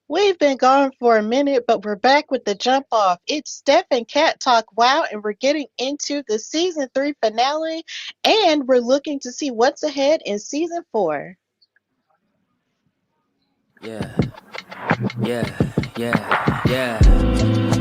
We've been gone for a minute, but we're back with the jump off. It's Steph and Kat Talk Wow, and we're getting into the season 3 finale, and we're looking to see what's ahead in season 4. Yeah, yeah.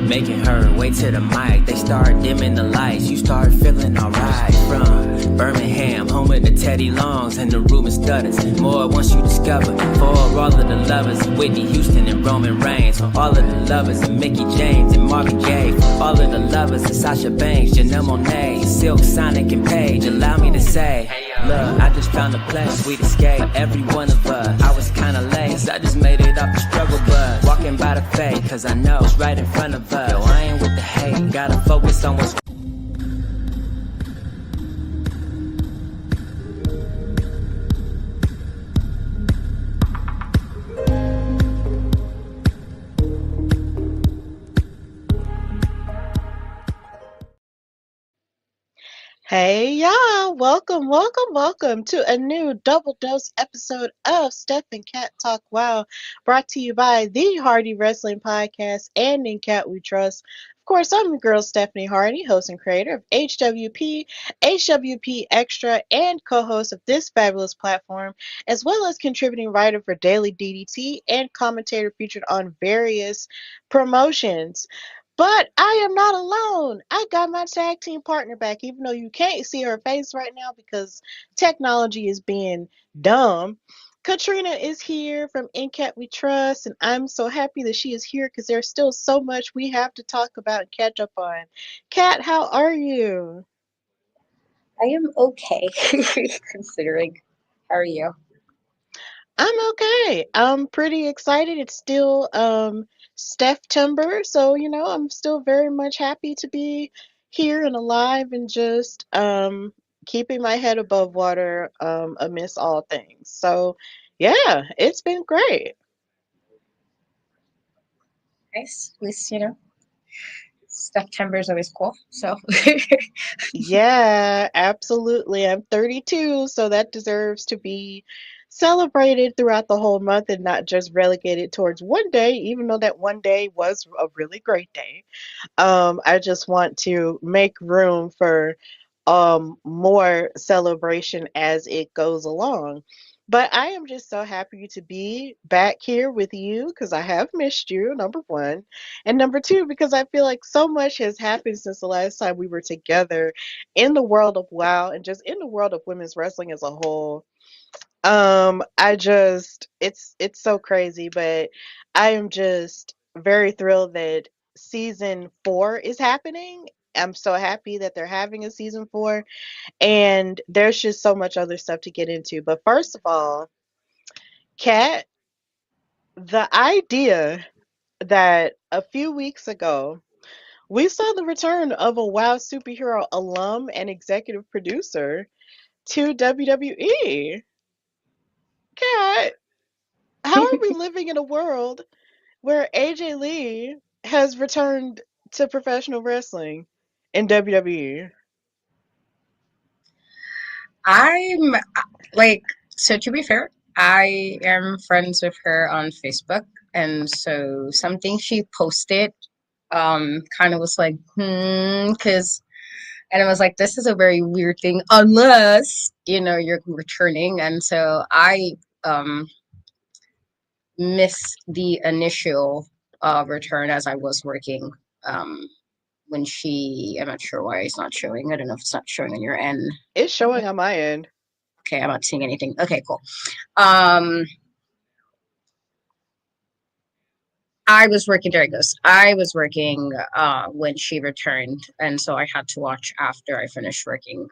Making her way to the mic. They start dimming the lights. You start feeling alright. From Birmingham, home of the Teddy Longs, and the room is stutters. More once you discover. For all of the lovers, Whitney Houston and Roman Reigns. For all of the lovers, and Mickey James and Marvin Gaye. For all of the lovers, and Sasha Banks, Janelle Monáe, Silk, Sonic, and Paige. Allow me to say, look, I just found a place, sweet escape. Every one of us, I was kinda late. I just made it off the struggle bus. Walking by the fate, cause I know it's right in front of us. Yo, I ain't with the hate, gotta focus on what's Hey y'all, welcome to a new double dose episode of Steph and Cat Talk Wow, brought to you by the Hardy Wrestling Podcast and In Cat We Trust. Of course, I'm your girl Stephanie Hardy, host and creator of HWP, HWP Extra, and co-host of this fabulous platform, as well as contributing writer for Daily DDT and commentator featured on various promotions. But I am not alone. I got my tag team partner back, even though you can't see her face right now because technology is being dumb. Katrina is here from NCAT We Trust, and I'm so happy that she is here because there's still so much we have to talk about and catch up on. Kat, how are you? I am okay, considering. How are you? I'm okay. I'm pretty excited. It's still September, so I'm still very much happy to be here and alive and just keeping my head above water amidst all things. So yeah, it's been great. Nice. At least, September is always cool. So, Yeah, absolutely. I'm 32, so that deserves to be celebrated throughout the whole month and not just relegated towards one day, even though that one day was a really great day. I just want to make room for more celebration as it goes along. But I am just so happy to be back here with you because I have missed you, number one. And number two, because I feel like so much has happened since the last time we were together in the world of WoW and just in the world of women's wrestling as a whole. I just it's so crazy, but I am just very thrilled that season 4 is happening. I'm so happy that they're having a season 4, and there's just so much other stuff to get into. But first of all, Kat, the idea that a few weeks ago we saw the return of a WoW superhero alum and executive producer to WWE. Kat, how are we living in a world where AJ Lee has returned to professional wrestling in WWE? I'm so to be fair, I am friends with her on Facebook. And so something she posted kind of was like, because, and I was like, this is a very weird thing, unless, you're returning. And so I missed the initial return as I was working when I'm not sure why it's not showing. I don't know if it's not showing on your end. It's showing on my end. Okay, I'm not seeing anything. Okay, cool. Um, I was working, there it goes. I was working when she returned, and so I had to watch after I finished working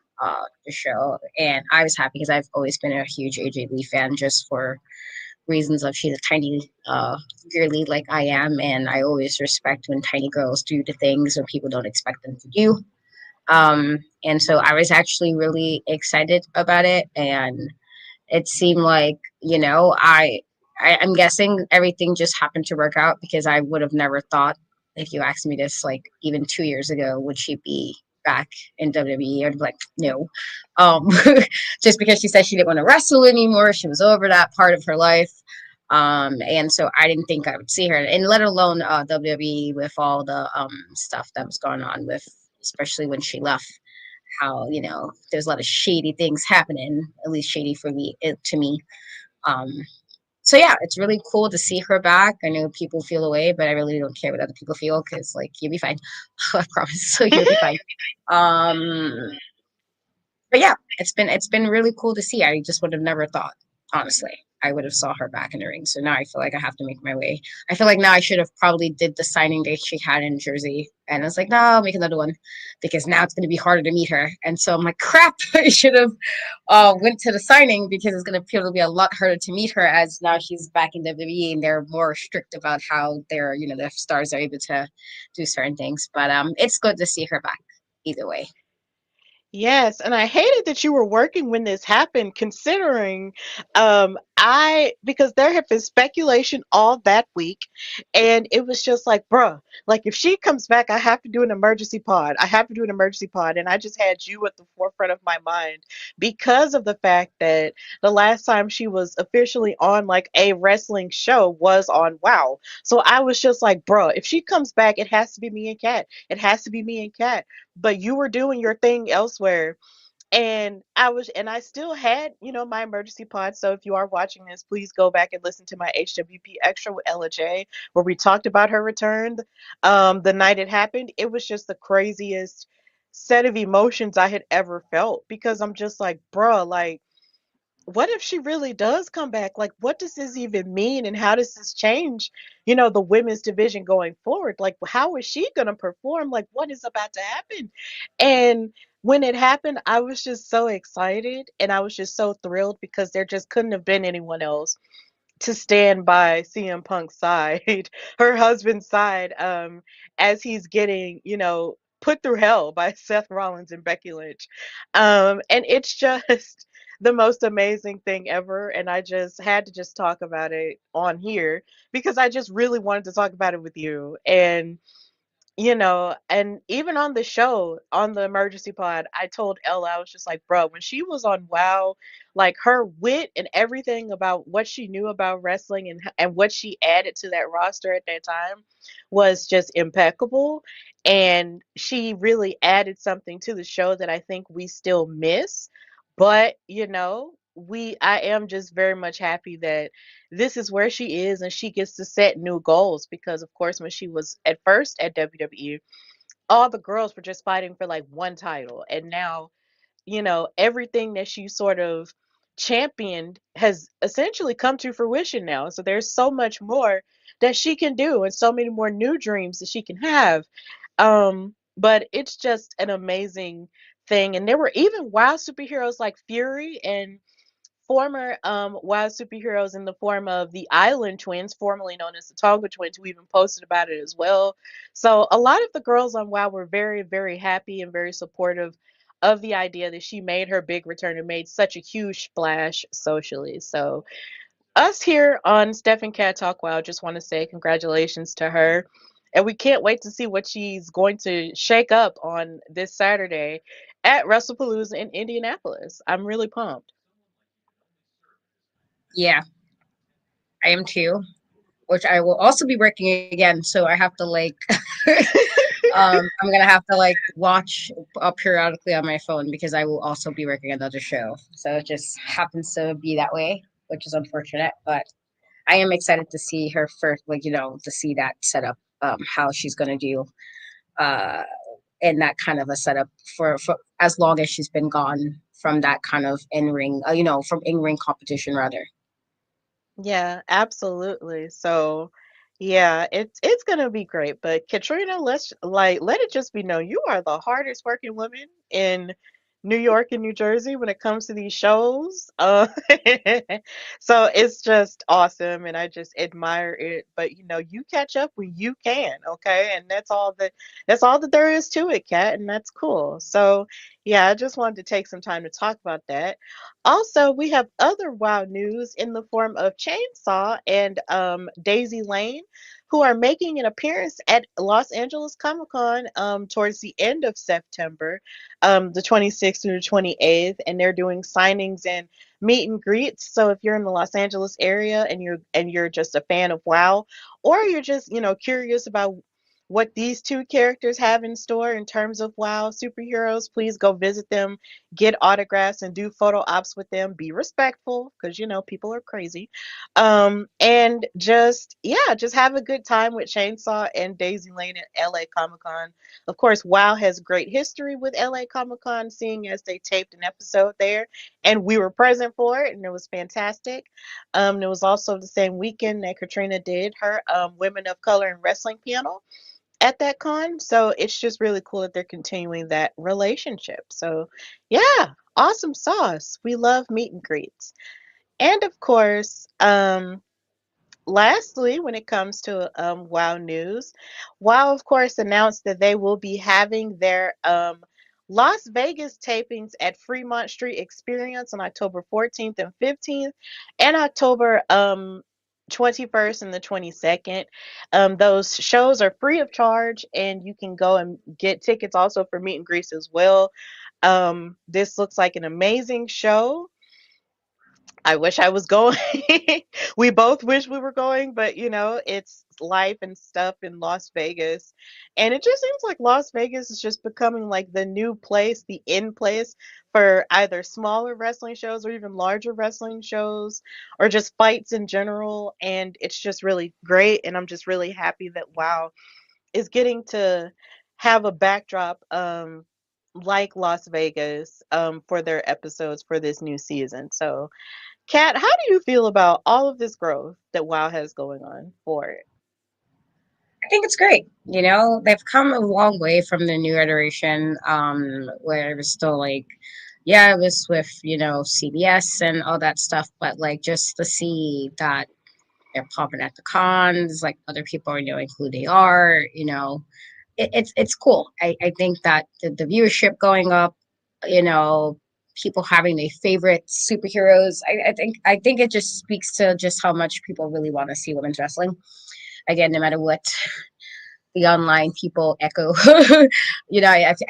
the show. And I was happy because I've always been a huge AJ Lee fan just for reasons of she's a tiny girly like I am, and I always respect when tiny girls do the things when people don't expect them to do. And so I was actually really excited about it, and it seemed like I'm guessing everything just happened to work out because I would have never thought if you asked me this like even 2 years ago would she be back in WWE, I'd be like no, um, just because she said she didn't want to wrestle anymore, she was over that part of her life. And so I didn't think I would see her, and let alone WWE with all the stuff that was going on with, especially when she left. How there's a lot of shady things happening, at least shady for me to me. Um, so yeah, it's really cool to see her back. I know people feel away, but I really don't care what other people feel because like you'll be fine. I promise. So you'll be fine. Um, but yeah, it's been really cool to see. I just would have never thought, honestly, I would have saw her back in the ring. So now I feel like I have to make my way. I feel like now I should have probably did the signing day she had in Jersey, and I was like, no, I'll make another one because now it's going to be harder to meet her. And so I'm like, crap, I should have went to the signing because it's going to appear to be a lot harder to meet her as now she's back in WWE and they're more strict about how their stars are able to do certain things. But it's good to see her back either way. Yes, and I hated that you were working when this happened, considering I because there had been speculation all that week, and it was just like, bruh, like if she comes back, I have to do an emergency pod. I have to do an emergency pod, and I just had you at the forefront of my mind because of the fact that the last time she was officially on like a wrestling show was on Wow. So I was just like, bruh, if she comes back, it has to be me and Kat. It has to be me and Kat, but you were doing your thing elsewhere, and I still had my emergency pod. So if you are watching this, please go back and listen to my HWP extra with Ella J, where we talked about her return the night it happened. It was just the craziest set of emotions I had ever felt, because I'm just like, bruh, like what if she really does come back? Like, what does this even mean? And how does this change, the women's division going forward? Like, how is she going to perform? Like, what is about to happen? And when it happened, I was just so excited and I was just so thrilled because there just couldn't have been anyone else to stand by CM Punk's side, her husband's side, as he's getting, put through hell by Seth Rollins and Becky Lynch. And it's just the most amazing thing ever. And I just had to just talk about it on here because I just really wanted to talk about it with you. And even on the show, on the emergency pod, I told Ella, I was just like, bro, when she was on Wow, like her wit and everything about what she knew about wrestling and what she added to that roster at that time was just impeccable. And she really added something to the show that I think we still miss. But, I am just very much happy that this is where she is and she gets to set new goals, because of course when she was at first at WWE, all the girls were just fighting for like one title, and now everything that she sort of championed has essentially come to fruition now. So there's so much more that she can do and so many more new dreams that she can have. But it's just an amazing thing. And there were even wild superheroes like Fury and former wild superheroes in the form of the Island Twins, formerly known as the Tonga Twins, who even posted about it as well. So a lot of the girls on WoW were very, very happy and very supportive of the idea that she made her big return and made such a huge splash socially. So us here on Steph and Cat Talk WoW just want to say congratulations to her. And we can't wait to see what she's going to shake up on this Saturday at WrestlePalooza in Indianapolis. I'm really pumped. Yeah, I am too. Which I will also be working again, so I have to like I'm gonna have to like watch periodically on my phone because I will also be working another show. So it just happens to be that way, which is unfortunate. But I am excited to see her first, like to see that setup, how she's gonna do, uh, in that kind of a setup for as long as she's been gone from that kind of in ring, from in ring competition rather. Yeah, absolutely. So, yeah, it's gonna be great. But Katrina, let's like let it just be known you are the hardest working woman in New York and New Jersey when it comes to these shows. So it's just awesome, and I just admire it. But you catch up when you can, okay? And that's all that there is to it, Kat, and that's cool. So Yeah, I just wanted to take some time to talk about that. Also, we have other wild news in the form of Chainsaw and Daisy Lane, who are making an appearance at Los Angeles Comic Con towards the end of September, the 26th through the 28th, and they're doing signings and meet and greets. So if you're in the Los Angeles area and you're just a fan of WoW, or you're just curious about what these two characters have in store in terms of WoW superheroes, please go visit them, get autographs, and do photo ops with them. Be respectful because people are crazy. And just have a good time with Chainsaw and Daisy Lane at LA Comic Con. Of course, WoW has great history with LA Comic Con, seeing as they taped an episode there, and we were present for it, and it was fantastic. It was also the same weekend that Katrina did her Women of Color in Wrestling panel at that con. So it's just really cool that they're continuing that relationship. So yeah, awesome sauce. We love meet and greets. And of course, lastly, when it comes to WoW news, WoW, of course, announced that they will be having their Las Vegas tapings at Fremont Street Experience on October 14th and 15th, and October 21st and the 22nd. Those shows are free of charge, and you can go and get tickets also for meet and greets as well. This looks like an amazing show. I wish I was going. We both wish we were going, but it's life and stuff in Las Vegas. And it just seems like Las Vegas is just becoming like the new place, the in place for either smaller wrestling shows or even larger wrestling shows or just fights in general. And it's just really great. And I'm just really happy that WoW is getting to have a backdrop like Las Vegas for their episodes for this new season. So Kat, how do you feel about all of this growth that WoW has going on for it? I think it's great. You know, they've come a long way from the new iteration, where it was still like, yeah, it was with, CBS and all that stuff, but like just to see that they're popping at the cons, like other people are knowing who they are, it's cool. I think that the viewership going up, you know, people having their favorite superheroes. I think it just speaks to just how much people really want to see women's wrestling. Again, no matter what the online people echo. I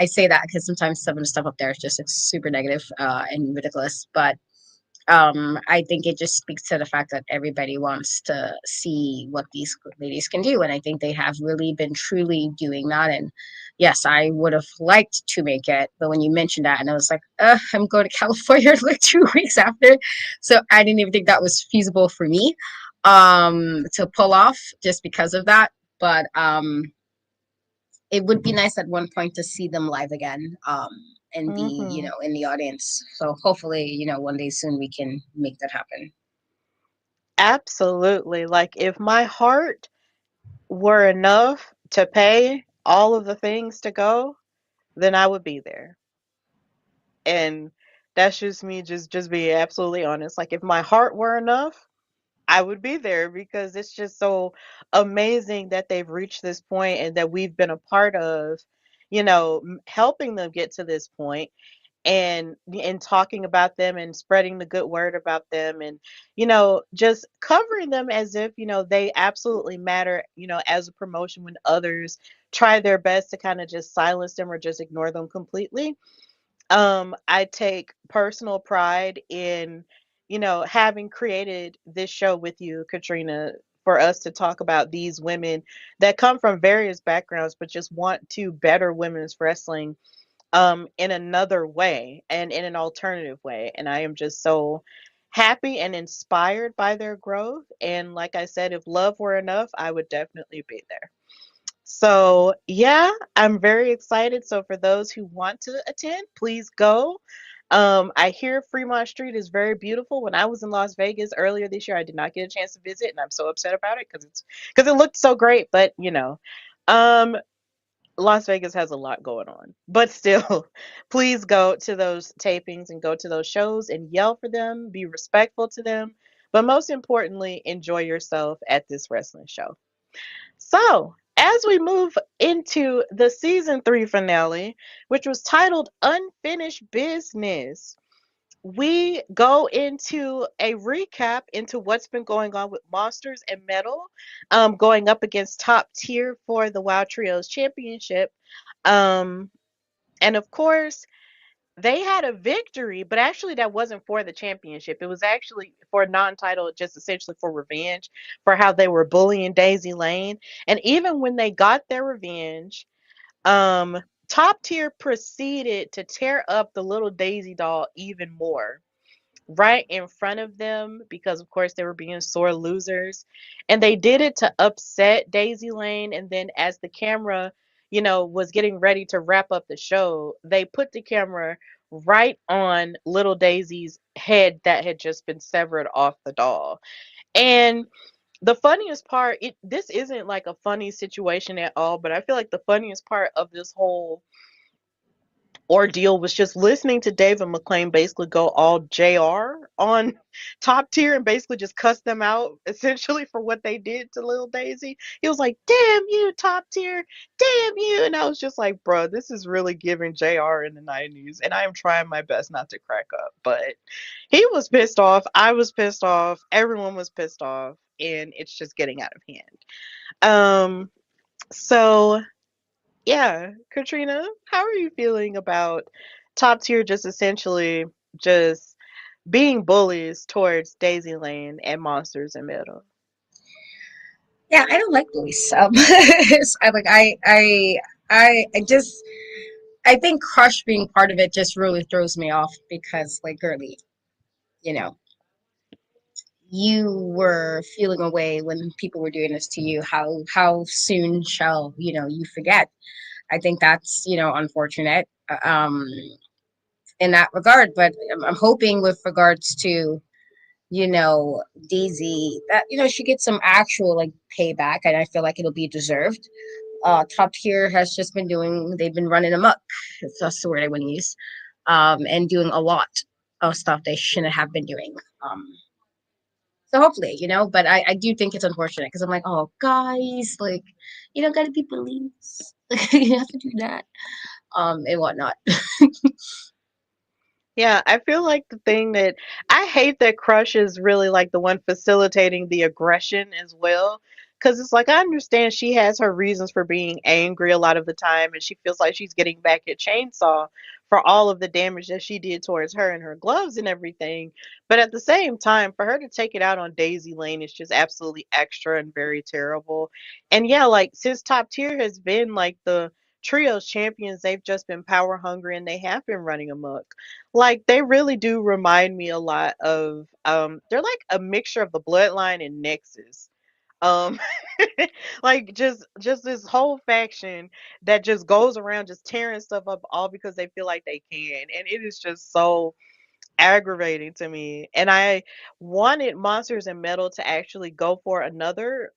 say that because sometimes some of the stuff up there is just super negative and ridiculous. But I think it just speaks to the fact that everybody wants to see what these ladies can do, and I think they have really been truly doing that. And yes, I would have liked to make it, but when you mentioned that, and I was like, I'm going to California like 2 weeks after, so I didn't even think that was feasible for me to pull off just because of that. But it would be nice at one point to see them live again and be Hmm. in the audience, so hopefully one day soon we can make that happen. Absolutely. Like if my heart were enough to pay all of the things to go, then I would be there. And that's just me just being absolutely honest. Like if my heart were enough, I would be there because it's just so amazing that they've reached this point and that we've been a part of, helping them get to this point and talking about them and spreading the good word about them and just covering them as if they absolutely matter as a promotion when others try their best to kind of just silence them or just ignore them completely. I take personal pride in having created this show with you, Katrina, for us to talk about these women that come from various backgrounds but just want to better women's wrestling in another way and in an alternative way. And I am just so happy and inspired by their growth. And like I said, if love were enough, I would definitely be there. So, yeah, I'm very excited. So, for those who want to attend, please go. I hear Fremont Street is very beautiful. When I was in Las Vegas earlier this year, I did not get a chance to visit, and I'm so upset about it because it looked so great. But um, Las Vegas has a lot going on. But still, please go to those tapings and go to those shows and yell for them, be respectful to them, but most importantly, enjoy yourself at this wrestling show. So, As we move into the season 3 finale, which was titled Unfinished Business, we go into a recap into what's been going on with Monsters and Metal, going up against Top Tier for the Wild Trios Championship. Um, and of course, they had a victory, but actually that wasn't for the championship. It was actually for a non-title, just essentially for revenge for how they were bullying Daisy Lane. And even when they got their revenge, um, Top Tier proceeded to tear up the little Daisy doll even more right in front of them because of course they were being sore losers, and they did it to upset Daisy Lane. And then as the camera, was getting ready to wrap up the show, they put the camera right on little Daisy's head that had just been severed off the doll. And the funniest part, this isn't like a funny situation at all, but I feel like the funniest part of this whole ordeal was just listening to David McClain basically go all JR on Top Tier and basically just cuss them out essentially for what they did to little Daisy. He was like, "Damn you, Top Tier, damn you," and I was just like, "Bro, this is really giving JR in the '90s," and I am trying my best not to crack up, but he was pissed off. I was pissed off. Everyone was pissed off, and it's just getting out of hand. So yeah, Katrina, how are you feeling about Top Tier just essentially just being bullies towards Daisy Lane and Monsters in Middle? Yeah, I don't like bullies. I like I just I think Crush being part of it just really throws me off because, like, girly, you know, you were feeling away when people were doing this to you. How soon shall you forget? I think that's unfortunate in that regard. But I'm hoping with regards to Daisy that she gets some actual like payback, and I feel like it'll be deserved. Top Tier has just been they've been running amok. That's the word I want to use. And doing a lot of stuff they shouldn't have been doing. So hopefully, but I do think it's unfortunate because I'm like, oh, guys, like, you don't got to be police. You have to do that, and whatnot. Yeah, I feel like the thing that I hate that Crush is really like the one facilitating the aggression as well. Because it's like, I understand she has her reasons for being angry a lot of the time, and she feels like she's getting back at Chainsaw for all of the damage that she did towards her and her gloves and everything. But at the same time, for her to take it out on Daisy Lane is just absolutely extra and very terrible. And yeah, like, since Top Tier has been like the trios champions, they've just been power hungry and they have been running amok. Like, they really do remind me a lot of they're like a mixture of the Bloodline and Nexus. Um like just this whole faction that just goes around just tearing stuff up all because they feel like they can. And it is just so aggravating to me. And I wanted Monsters and Metal to actually go for another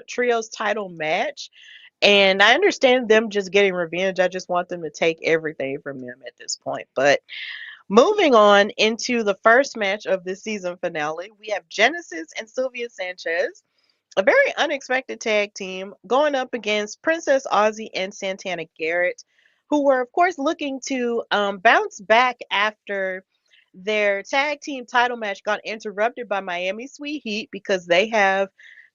trios title match. And I understand them just getting revenge. I just want them to take everything from them at this point. But moving on into the first match of this season finale, we have Genesis and Sylvia Sanchez, a very unexpected tag team, going up against Princess Aussie and Santana Garrett, who were, of course, looking to bounce back after their tag team title match got interrupted by Miami Sweet Heat because they have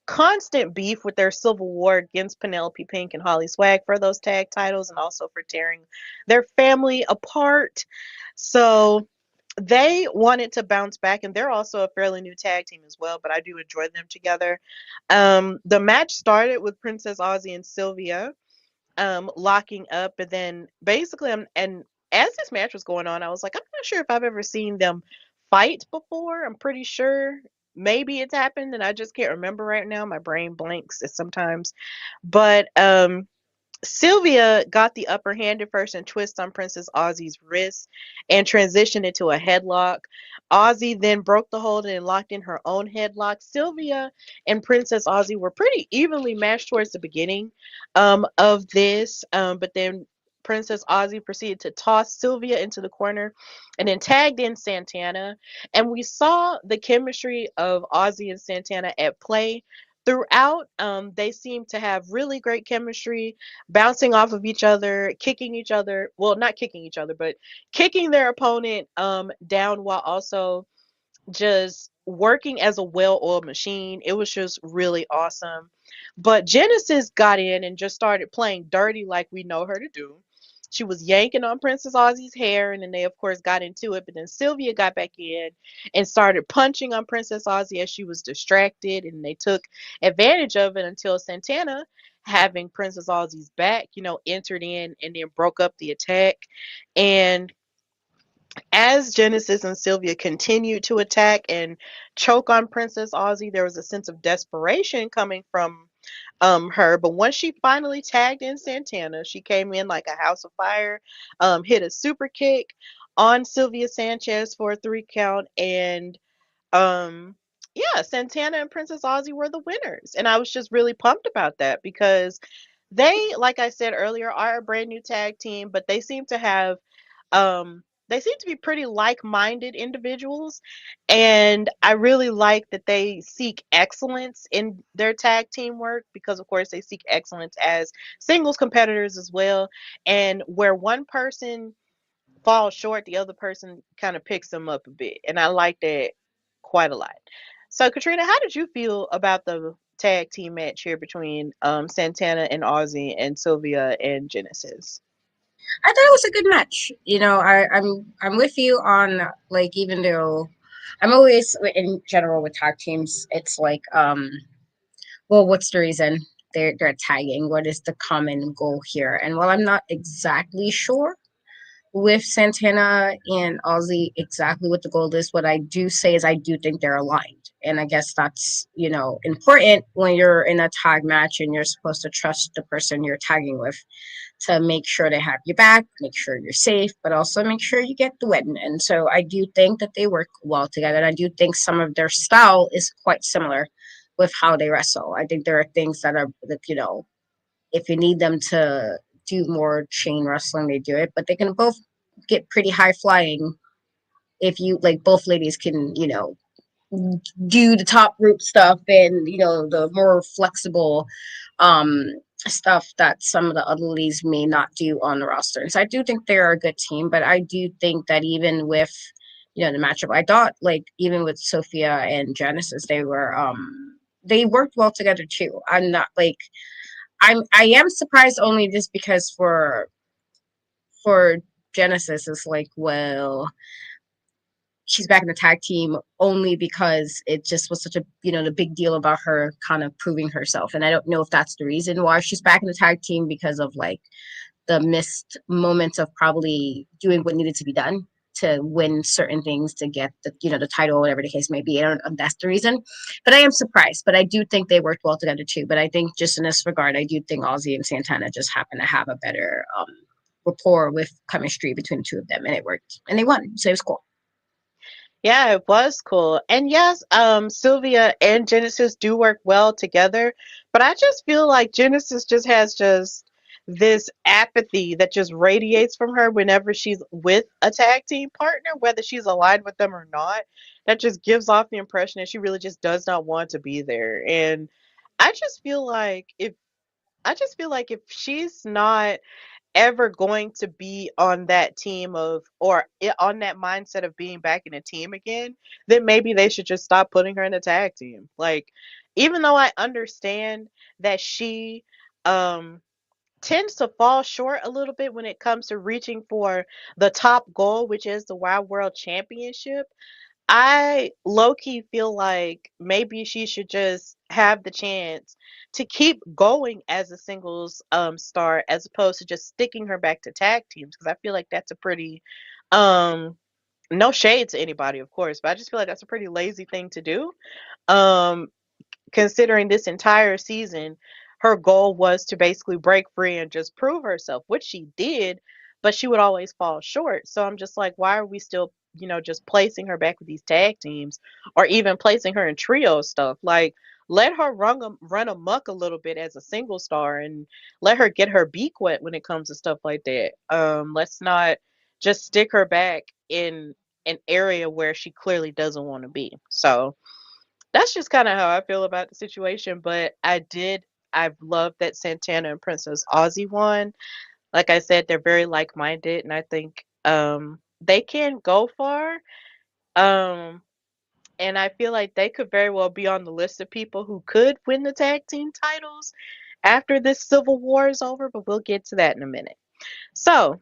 constant beef with their civil war against Penelope Pink and Holly Swag for those tag titles and also for tearing their family apart. So they wanted to bounce back, and they're also a fairly new tag team as well, but I do enjoy them together. The match started with Princess Aussie and Sylvia locking up, and then basically, and as this match was going on, I was like, I'm not sure if I've ever seen them fight before. I'm pretty sure maybe it's happened, and I just can't remember right now. My brain blanks sometimes, but Sylvia got the upper hand at first and twist on Princess Aussie's wrist and transitioned into a headlock. Aussie then broke the hold and locked in her own headlock. Sylvia and Princess Aussie were pretty evenly matched towards the beginning of this, but then Princess Aussie proceeded to toss Sylvia into the corner and then tagged in Santana. And we saw the chemistry of Aussie and Santana at play throughout, they seem to have really great chemistry, bouncing off of each other, kicking each other. Well, not kicking each other, but kicking their opponent down while also just working as a well-oiled machine. It was just really awesome. But Genesis got in and just started playing dirty like we know her to do. She was yanking on Princess Aussie's hair, and then they, of course, got into it. But then Sylvia got back in and started punching on Princess Aussie as she was distracted, and they took advantage of it until Santana, having Princess Aussie's back, entered in and then broke up the attack. And as Genesis and Sylvia continued to attack and choke on Princess Aussie, there was a sense of desperation coming from her. But once she finally tagged in Santana, she came in like a house of fire, hit a super kick on Sylvia Sanchez for a 3 count, and um yeah, Santana and Princess Aussie were the winners. And I was just really pumped about that because they, like I said earlier, are a brand new tag team, but they seem to be pretty like-minded individuals, and I really like that they seek excellence in their tag team work because of course they seek excellence as singles competitors as well. And where one person falls short, the other person kind of picks them up a bit. And I like that quite a lot. So Katrina, how did you feel about the tag team match here between Santana and Aussie and Sylvia and Genesis? I thought it was a good match. I'm with you on, like, even though I'm always in general with tag teams, it's like, well, what's the reason they're tagging? What is the common goal here? And while I'm not exactly sure with Santana and Aussie exactly what the goal is, what I do say is I do think they're aligned. And I guess that's, important when you're in a tag match and you're supposed to trust the person you're tagging with to make sure they have your back, make sure you're safe, but also make sure you get the win. And so I do think that they work well together. And I do think some of their style is quite similar with how they wrestle. I think there are things that are, that, if you need them to do more chain wrestling, they do it, but they can both get pretty high flying if you, like, both ladies can, do the top rope stuff and, the more flexible um stuff that some of the other ladies may not do on the roster. And so I do think they're a good team, but I do think that even with, the matchup, I thought, like, even with Sophia and Genesis, they worked well together too. I'm not like, I am surprised only just because for Genesis is like, well, she's back in the tag team only because it just was such a, the big deal about her kind of proving herself. And I don't know if that's the reason why she's back in the tag team, because of, like, the missed moments of probably doing what needed to be done to win certain things to get the, the title, whatever the case may be. I don't know if that's the reason, but I am surprised. But I do think they worked well together too. But I think just in this regard, I do think Aussie and Santana just happen to have a better rapport with chemistry between the two of them, and it worked, and they won, so it was cool. Yeah, it was cool. And yes, Sylvia and Genesis do work well together, but I just feel like Genesis just has just this apathy that just radiates from her whenever she's with a tag team partner, whether she's aligned with them or not. That just gives off the impression that she really just does not want to be there. And I just feel like if she's not ever going to be on that team of on that mindset of being back in a team again, then maybe they should just stop putting her in a tag team. Like, even though I understand that she um tends to fall short a little bit when it comes to reaching for the top goal, which is the Wild World Championship, I low key feel like maybe she should just have the chance to keep going as a singles star as opposed to just sticking her back to tag teams, because I feel like that's a pretty um no shade to anybody, of course, but I just feel like that's a pretty lazy thing to do. Um Considering this entire season, her goal was to basically break free and just prove herself, which she did, but she would always fall short. So I'm just like, why are we still, just placing her back with these tag teams or even placing her in trio stuff? Like, let her run amok a little bit as a single star and let her get her beak wet when it comes to stuff like that. Let's not just stick her back in an area where she clearly doesn't want to be. So that's just kind of how I feel about the situation. But I've loved that Santana and Princess Aussie won. Like I said, they're very like-minded, and I think they can go far. Um, and I feel like they could very well be on the list of people who could win the tag team titles after this civil war is over. But we'll get to that in a minute. So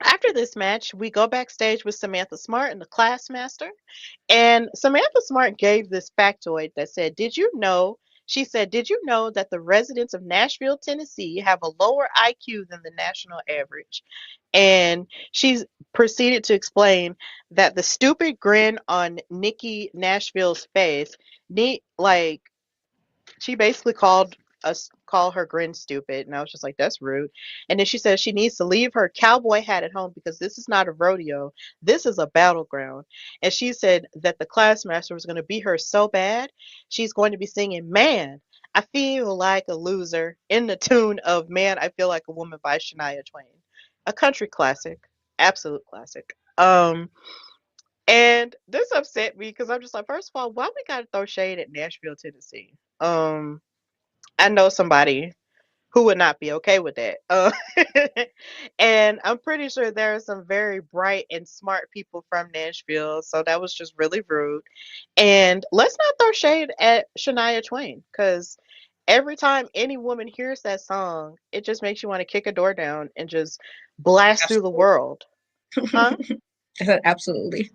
after this match, we go backstage with Samantha Smart and the Classmaster. And Samantha Smart gave this factoid that said, "Did you know?" She said, "Did you know that the residents of Nashville, Tennessee have a lower IQ than the national average?" And she proceeded to explain that the stupid grin on Nikki Nashville's face, like she basically call her grin stupid, and I was just like, that's rude. And then she says she needs to leave her cowboy hat at home because this is not a rodeo, this is a battleground. And she said that the Classmaster was going to beat her so bad she's going to be singing, "Man, I feel like a loser," in the tune of "Man, I Feel Like a Woman" by Shania Twain, a country classic, absolute classic. And this upset me because I'm just like, first of all, why we gotta throw shade at Nashville, Tennessee? I know somebody who would not be okay with that. And I'm pretty sure there are some very bright and smart people from Nashville, so that was just really rude. And let's not throw shade at Shania Twain because every time any woman hears that song, it just makes you want to kick a door down and just blast through the Absolutely. world. Huh? I said absolutely.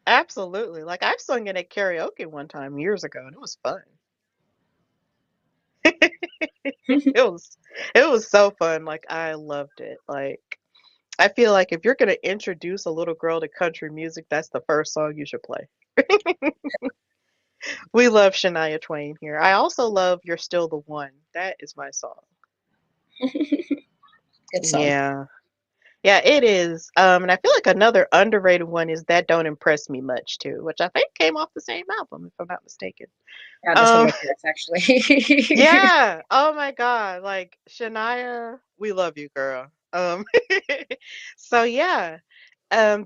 Absolutely. Like I've sung it at karaoke one time years ago and it was fun. It was it was so fun. Like I loved it. Like I feel like if you're gonna introduce a little girl to country music, that's the first song you should play. We love Shania Twain here. I also love "You're Still the One." That is my song. Good song. Yeah. Yeah, it is. And I feel like another underrated one is "That Don't Impress Me Much" too, which I think came off the same album, if I'm not mistaken. Yeah, that's one of Um, my favorites actually. yeah. Oh my God. Like Shania, we love you, girl. So yeah.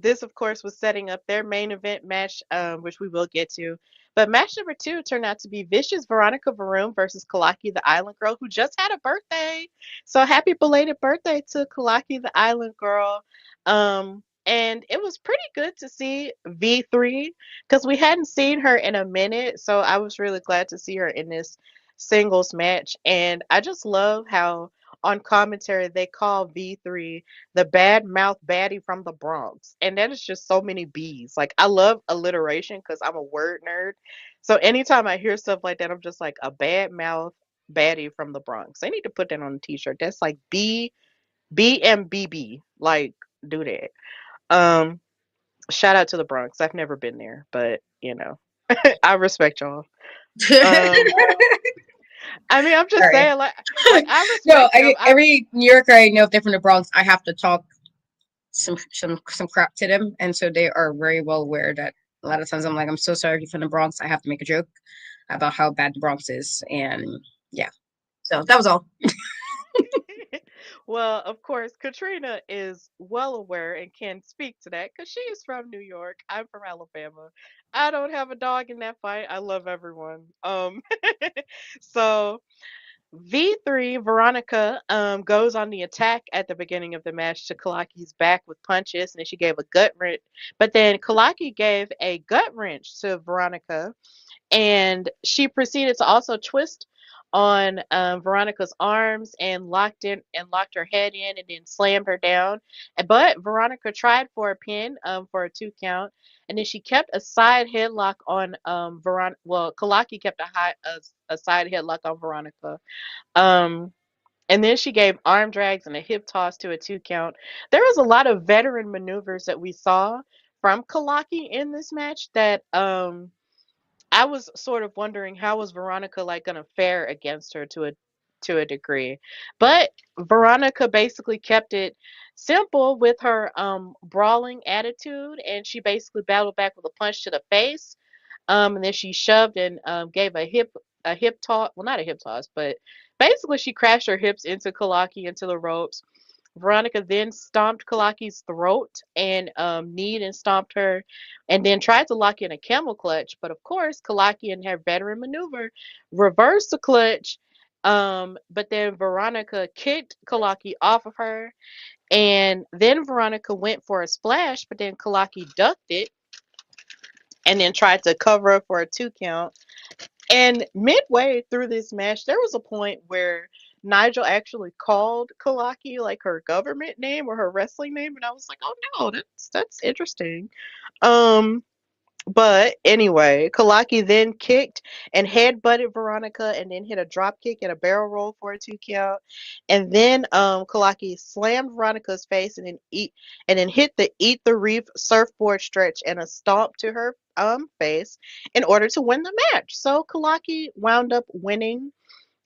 This, of course, was setting up their main event match, which we will get to. But match number two turned out to be Vicious Veronica Varoon versus Kalaki the Island Girl, who just had a birthday. So happy belated birthday to Kalaki the Island Girl. And it was pretty good to see V3 because we hadn't seen her in a minute. So I was really glad to see her in this singles match. And I just love how on commentary they call V3 the bad mouth baddie from the Bronx. And that is just so many B's. Like I love alliteration because I'm a word nerd. So anytime I hear stuff like that, I'm just like a bad mouth baddie from the Bronx. They need to put that on a t-shirt. That's like BMBB. Like do that. Um Shout out to the Bronx. I've never been there, but I respect y'all. Um I mean, I'm just Sorry. saying like I No, respect them. every New Yorker I know, if they're from the Bronx, I have to talk some crap to them, and so they are very well aware that a lot of times I'm like, I'm so sorry if you're from the Bronx. I have to make a joke about how bad the Bronx is, and yeah. So that was all. Well, of course, Katrina is well aware and can speak to that because she is from New York. I'm from Alabama. I don't have a dog in that fight. I love everyone. So V3 Veronica goes on the attack at the beginning of the match to Kalaki's back with punches, and then she gave a gut wrench. But then Kalaki gave a gut wrench to Veronica, and she proceeded to also twist on Veronica's arms and locked her head in and then slammed her down. But Veronica tried for a pin for a 2 count, and then she kept a side headlock on Veronica. Well, Kalaki kept a side headlock on Veronica. Um, and then she gave arm drags and a hip toss to a 2 count. There was a lot of veteran maneuvers that we saw from Kalaki in this match that I was sort of wondering how was Veronica like gonna fare against her to a degree. But Veronica basically kept it simple with her brawling attitude, and she basically battled back with a punch to the face. And then she shoved and gave a hip toss, well not a hip toss, but basically she crashed her hips into Kalaki into the ropes. Veronica then stomped Kalaki's throat and kneed and stomped her, and then tried to lock in a camel clutch. But of course, Kalaki in her veteran maneuver reversed the clutch. But then Veronica kicked Kalaki off of her, and then Veronica went for a splash, but then Kalaki ducked it and then tried to cover up for a 2 count. And midway through this match, there was a point where Nigel actually called Kalaki like her government name or her wrestling name, and I was like, "Oh no, that's interesting." Um, but anyway, Kalaki then kicked and headbutted Veronica, and then hit a drop kick and a barrel roll for a 2 count. And then Kalaki slammed Veronica's face and then hit the eat the reef surfboard stretch and a stomp to her face in order to win the match. So Kalaki wound up winning.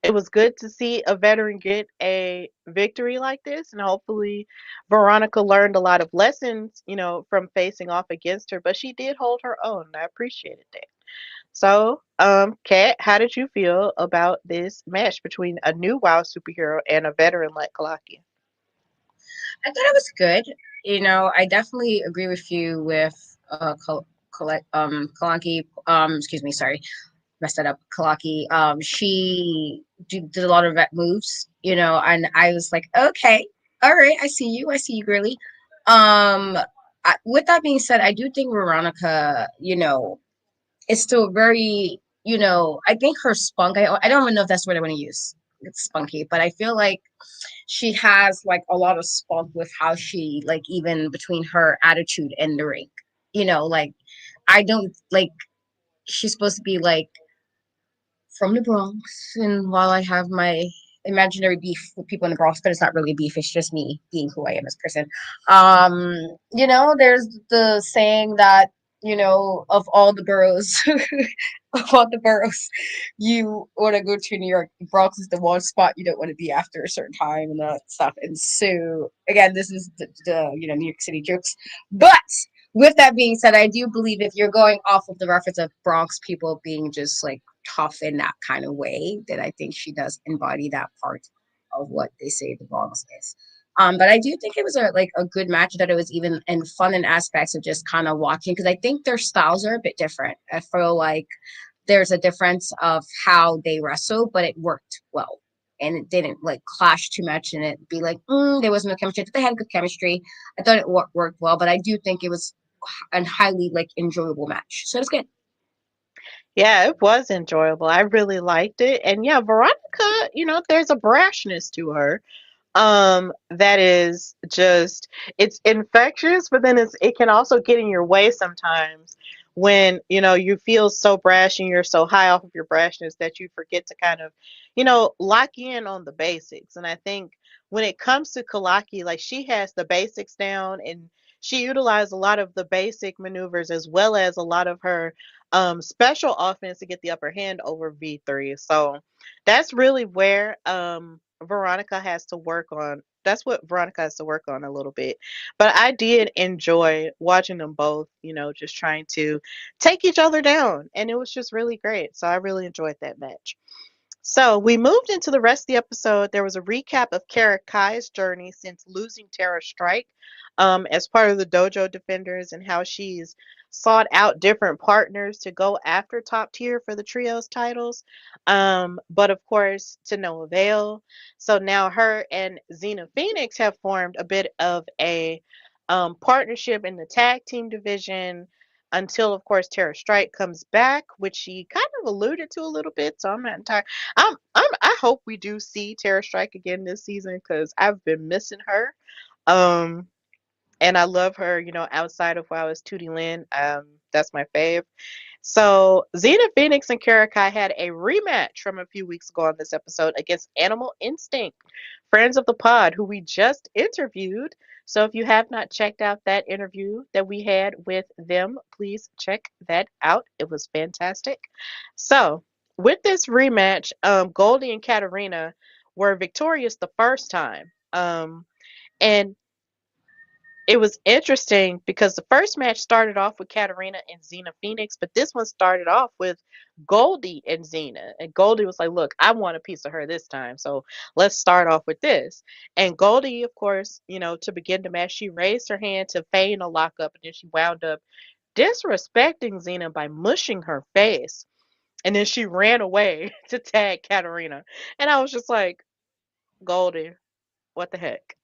It was good to see a veteran get a victory like this, and hopefully Veronica learned a lot of lessons, from facing off against her, but she did hold her own, and I appreciated that. So, Kat, how did you feel about this match between a new WoW superhero and a veteran like Kalaki? I thought it was good. I definitely agree with you with Kalaki. Excuse me, sorry, messed that up. Kalaki. She did a lot of vet moves. And I was like, okay, all right, I see you, girly. With that being said, I do think Veronica, is still very, I think her spunk. I don't even know if that's what I want to use. It's spunky, but I feel like she has like a lot of spunk with how she like even between her attitude and the ring. Like I don't like she's supposed to be like from the Bronx, and while I have my imaginary beef with people in the Bronx, but it's not really beef, it's just me being who I am as a person. Um, there's the saying that, of all the boroughs of all the boroughs you want to go to New York, the Bronx is the one spot you don't want to be after a certain time and that stuff. And so again, this is the New York City jokes. But with that being said, I do believe if you're going off of the reference of Bronx people being just like tough in that kind of way, then I think she does embody that part of what they say the Bronx is. But I do think it was a good match, that it was even and fun in aspects of just kind of watching, because I think their styles are a bit different. I feel like there's a difference of how they wrestle, but it worked well. And it didn't like clash too much and it be like, there was no chemistry. They had good chemistry. I thought it worked well, but I do think it was a highly like enjoyable match. So it was good. Yeah, it was enjoyable. I really liked it. And yeah, Veronica, there's a brashness to her. That is just, it's infectious, but then it can also get in your way sometimes when you feel so brash and you're so high off of your brashness that you forget to kind of lock in on the basics. And I think when it comes to Kalaki, like, she has the basics down, and she utilized a lot of the basic maneuvers as well as a lot of her special offense to get the upper hand over V3. So that's really where Veronica has to work on. That's what Veronica has to work on a little bit. But I did enjoy watching them both, just trying to take each other down. And it was just really great. So I really enjoyed that match. So we moved into the rest of the episode. There was a recap of Kara Kai's journey since losing Terra Strike as part of the Dojo Defenders, and how she's sought out different partners to go after top tier for the trios titles. But of course, to no avail. So now her and Xena Phoenix have formed a bit of a partnership in the tag team division until, of course, Terra Strike comes back, which she kind of alluded to a little bit. So I'm not entirely. I hope we do see Terra Strike again this season because I've been missing her. Um, and I love her, outside of WoW as Tootie Lynn. That's my fave. So Xena Phoenix and Karakai had a rematch from a few weeks ago on this episode against Animal Instinct, friends of the pod, who we just interviewed. So if you have not checked out that interview that we had with them, please check that out. It was fantastic. So with this rematch, Goldie and Katarina were victorious the first time. And it was interesting because the first match started off with Katarina and Xena Phoenix, but this one started off with Goldie and Xena. And Goldie was like, "Look, I want a piece of her this time, so let's start off with this." And Goldie, of course, to begin the match, she raised her hand to feign a lockup, and then she wound up disrespecting Xena by mushing her face. And then she ran away to tag Katarina. And I was just like, Goldie, what the heck?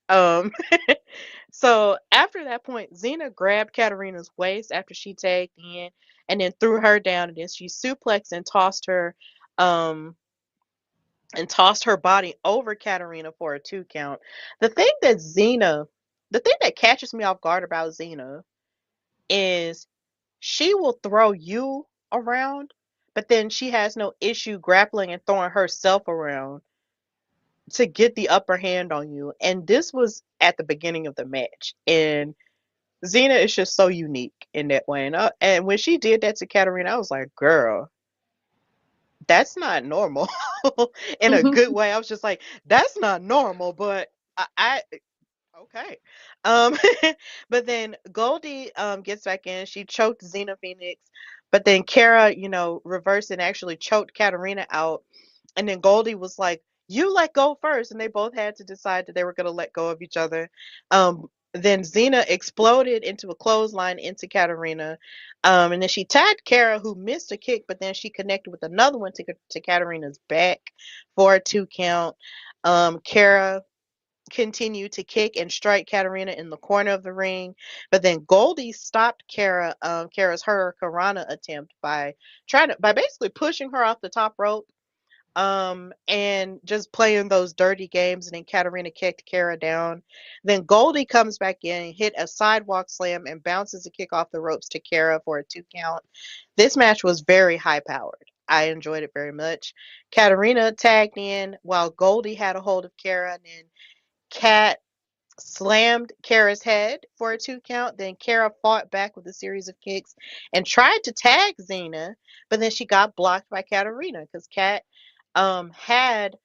So after that point, Xena grabbed Katarina's waist after she tagged in and then threw her down and then she suplexed um and tossed her body over Katarina for a 2 count. The thing that Xena the thing that catches me off guard about Xena is she will throw you around, but then she has no issue grappling and throwing herself around to get the upper hand on you. And this was at the beginning of the match. And Xena is just so unique in that way. And when she did that to Katarina, I was like, girl, that's not normal in a good way. I was just like, that's not normal, but I okay. Um, but then Goldie gets back in. She choked Xena Phoenix, but then Kara, reversed and actually choked Katarina out. And then Goldie was like, "You let go first," and they both had to decide that they were going to let go of each other. Then Xena exploded into a clothesline into Katarina, and then she tagged Kara, who missed a kick, but then she connected with another one to Katarina's back for a 2 count. Kara continued to kick and strike Katarina in the corner of the ring, but then Goldie stopped Kara's Hurricanrana attempt by basically pushing her off the top rope, and just playing those dirty games, and then Katarina kicked Kara down. Then Goldie comes back in, hit a sidewalk slam, and bounces a kick off the ropes to Kara for a 2 count. This match was very high powered. I enjoyed it very much. Katarina tagged in while Goldie had a hold of Kara, and then Kat slammed Kara's head for a 2 count. Then Kara fought back with a series of kicks and tried to tag Xena, but then she got blocked by Katarina because Kat had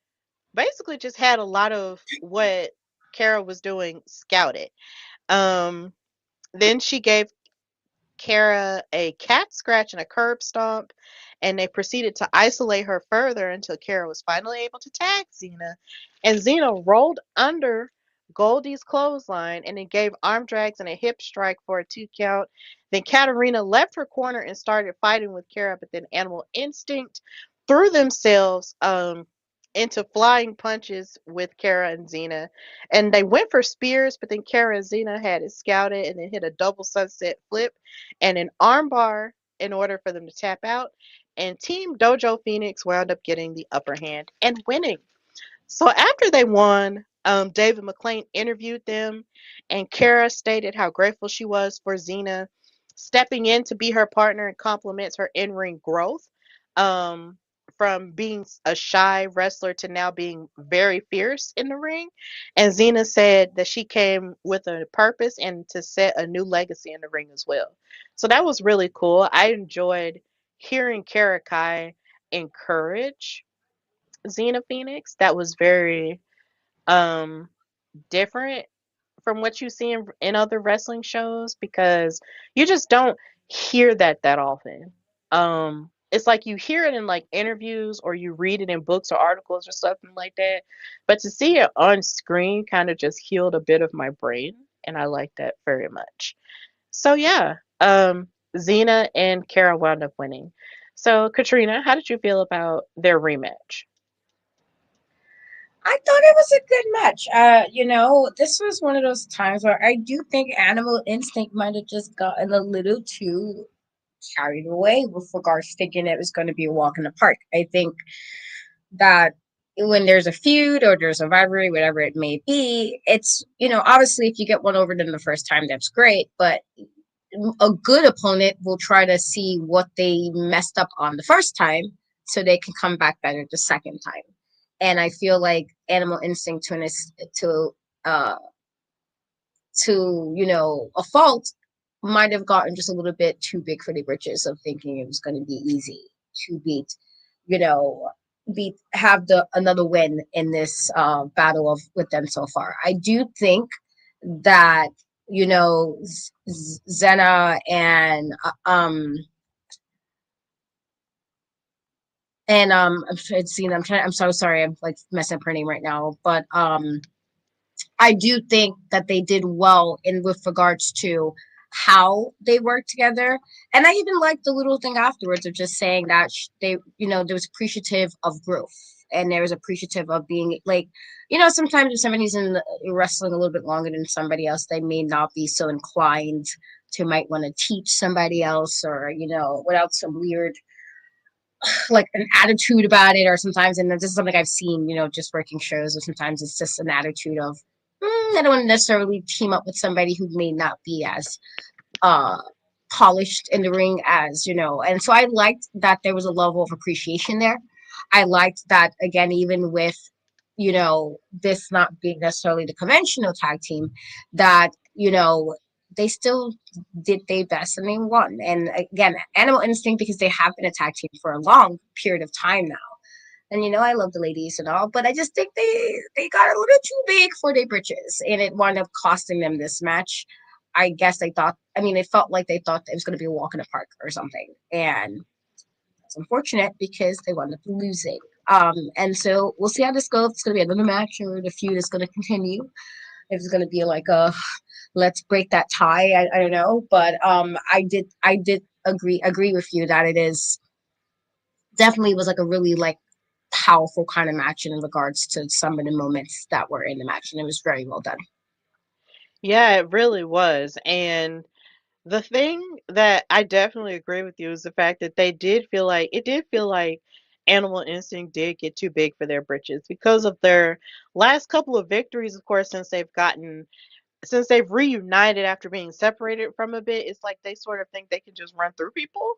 basically just had a lot of what Kara was doing scouted. Um, then she gave Kara a cat scratch and a curb stomp, and they proceeded to isolate her further until Kara was finally able to tag Xena. And Xena rolled under Goldie's clothesline and then gave arm drags and a hip strike for a 2 count. Then Katarina left her corner and started fighting with Kara, but then Animal Instinct threw themselves into flying punches with Kara and Xena. And they went for spears, but then Kara and Xena had it scouted and then hit a double sunset flip and an armbar in order for them to tap out. And Team Dojo Phoenix wound up getting the upper hand and winning. So after they won, David McClain interviewed them, and Kara stated how grateful she was for Xena stepping in to be her partner and compliments her in ring growth, um, from being a shy wrestler to now being very fierce in the ring. And Xena said that she came with a purpose and to set a new legacy in the ring as well. So that was really cool. I enjoyed hearing Kara Kai encourage Xena Phoenix. That was very um different from what you see in other wrestling shows because you just don't hear that often. It's like you hear it in like interviews or you read it in books or articles or something like that. But to see it on screen kind of just healed a bit of my brain, and I like that very much. So yeah, Xena and Kara wound up winning. So Katrina, how did you feel about their rematch? I thought it was a good match. This was one of those times where I do think Animal Instinct might have just gotten a little too carried away with regards to thinking it was going to be a walk in the park. I think that when there's a feud or there's a rivalry, whatever it may be, it's, obviously if you get one over them the first time, that's great. But a good opponent will try to see what they messed up on the first time so they can come back better the second time. And I feel like Animal Instinct uh a fault might have gotten just a little bit too big for the britches of thinking it was going to be easy to you know, have the another win in this battle of with them so far. I do think that you know, Zena I'm so sorry, I'm like messing up her name right now, but I do think that they did well in with regards to how they work together. And I even like the little thing afterwards of just saying that they, there was appreciative of growth, and there was appreciative of being like, sometimes if somebody's in wrestling a little bit longer than somebody else, they may not be so inclined to might want to teach somebody else, or, without some weird like an attitude about it, or sometimes, and this is something I've seen, just working shows, or sometimes it's just an attitude of, I don't want to necessarily team up with somebody who may not be as uh polished in the ring as, and so I liked that there was a level of appreciation there. I liked that, again, even with, this not being necessarily the conventional tag team, that, they still did their best and they won. And again, Animal Instinct, because they have been a tag team for a long period of time now. And I love the ladies and all, but I just think they got a little too big for their britches, and it wound up costing them this match. I guess they thought. I mean, it felt like they thought it was going to be a walk in the park or something, and it's unfortunate because they wound up losing. And so we'll see how this goes. If it's going to be another match, or the feud is going to continue. If it's going to be like a let's break that tie, I don't know, but I did agree with you that it is definitely was like a really like powerful kind of match in regards to some of the moments that were in the match, and it was very well done. Yeah, it really was. And the thing that I definitely agree with you is the fact that it did feel like Animal Instinct did get too big for their britches because of their last couple of victories, of course, since they've reunited after being separated from a bit. It's like they sort of think they can just run through people.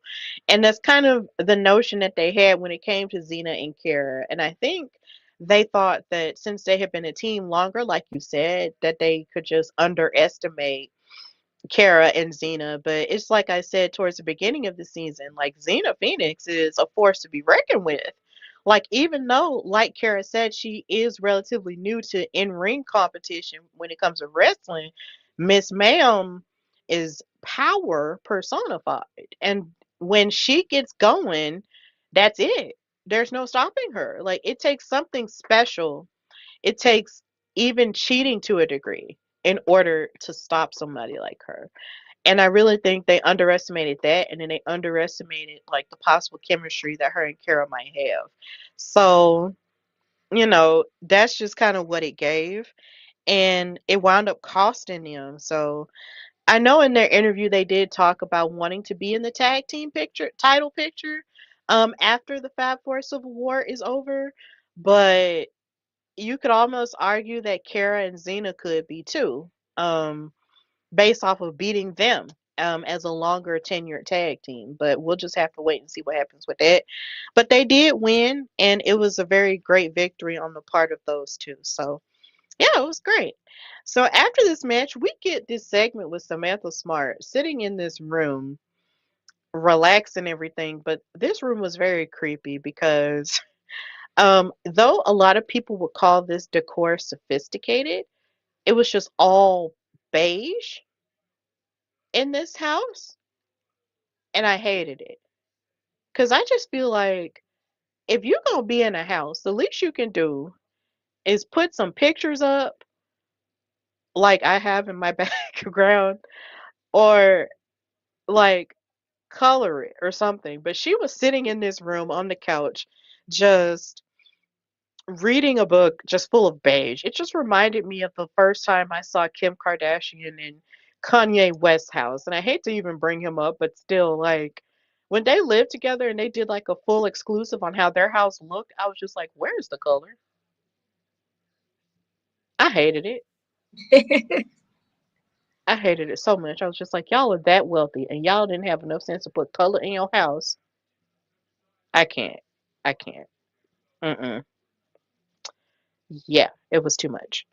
And that's kind of the notion that they had when it came to Xena and Kara. And I think they thought that since they had been a team longer, like you said, that they could just underestimate Kara and Xena. But it's like I said towards the beginning of the season, like Xena Phoenix is a force to be reckoned with. Like even though, like Kara said, she is relatively new to in-ring competition when it comes to wrestling, Miss Ma'am is power personified. And when she gets going, that's it. There's no stopping her. Like it takes something special. It takes even cheating to a degree in order to stop somebody like her. And I really think they underestimated that, and then they underestimated like the possible chemistry that her and Kara might have. So, that's just kind of what it gave, and it wound up costing them. So, I know in their interview they did talk about wanting to be in the tag team title picture after the Fab Four Civil War is over, but you could almost argue that Kara and Xena could be too. Based off of beating them as a longer tenured tag team. But we'll just have to wait and see what happens with that. But they did win, and it was a very great victory on the part of those two. So, yeah, it was great. So, after this match, we get this segment with Samantha Smart sitting in this room, relaxed and everything. But this room was very creepy because, though a lot of people would call this decor sophisticated, it was just all beige in this house, and I hated it. Cause I just feel like if you're gonna be in a house, the least you can do is put some pictures up like I have in my background, or like color it or something. But she was sitting in this room on the couch, just reading a book just full of beige. It just reminded me of the first time I saw Kim Kardashian in Kanye West's house. And I hate to even bring him up, but still, like, when they lived together and they did like a full exclusive on how their house looked, I was just like, where's the color? I hated it. I hated it so much. I was just like, y'all are that wealthy and y'all didn't have enough sense to put color in your house. I can't. I can't. Mm-mm. Yeah, it was too much.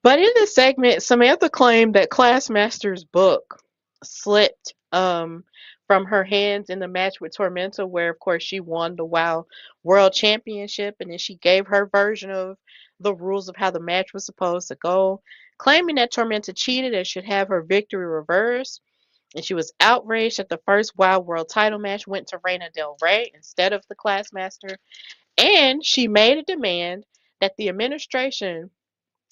But in this segment, Samantha claimed that Classmaster's book slipped from her hands in the match with Tormenta, where, of course, she won the WoW World Championship, and then she gave her version of the rules of how the match was supposed to go. claiming that Tormenta cheated and should have her victory reversed. And she was outraged that the first Wild World title match went to Reina Del Rey instead of the Classmaster. And she made a demand that the administration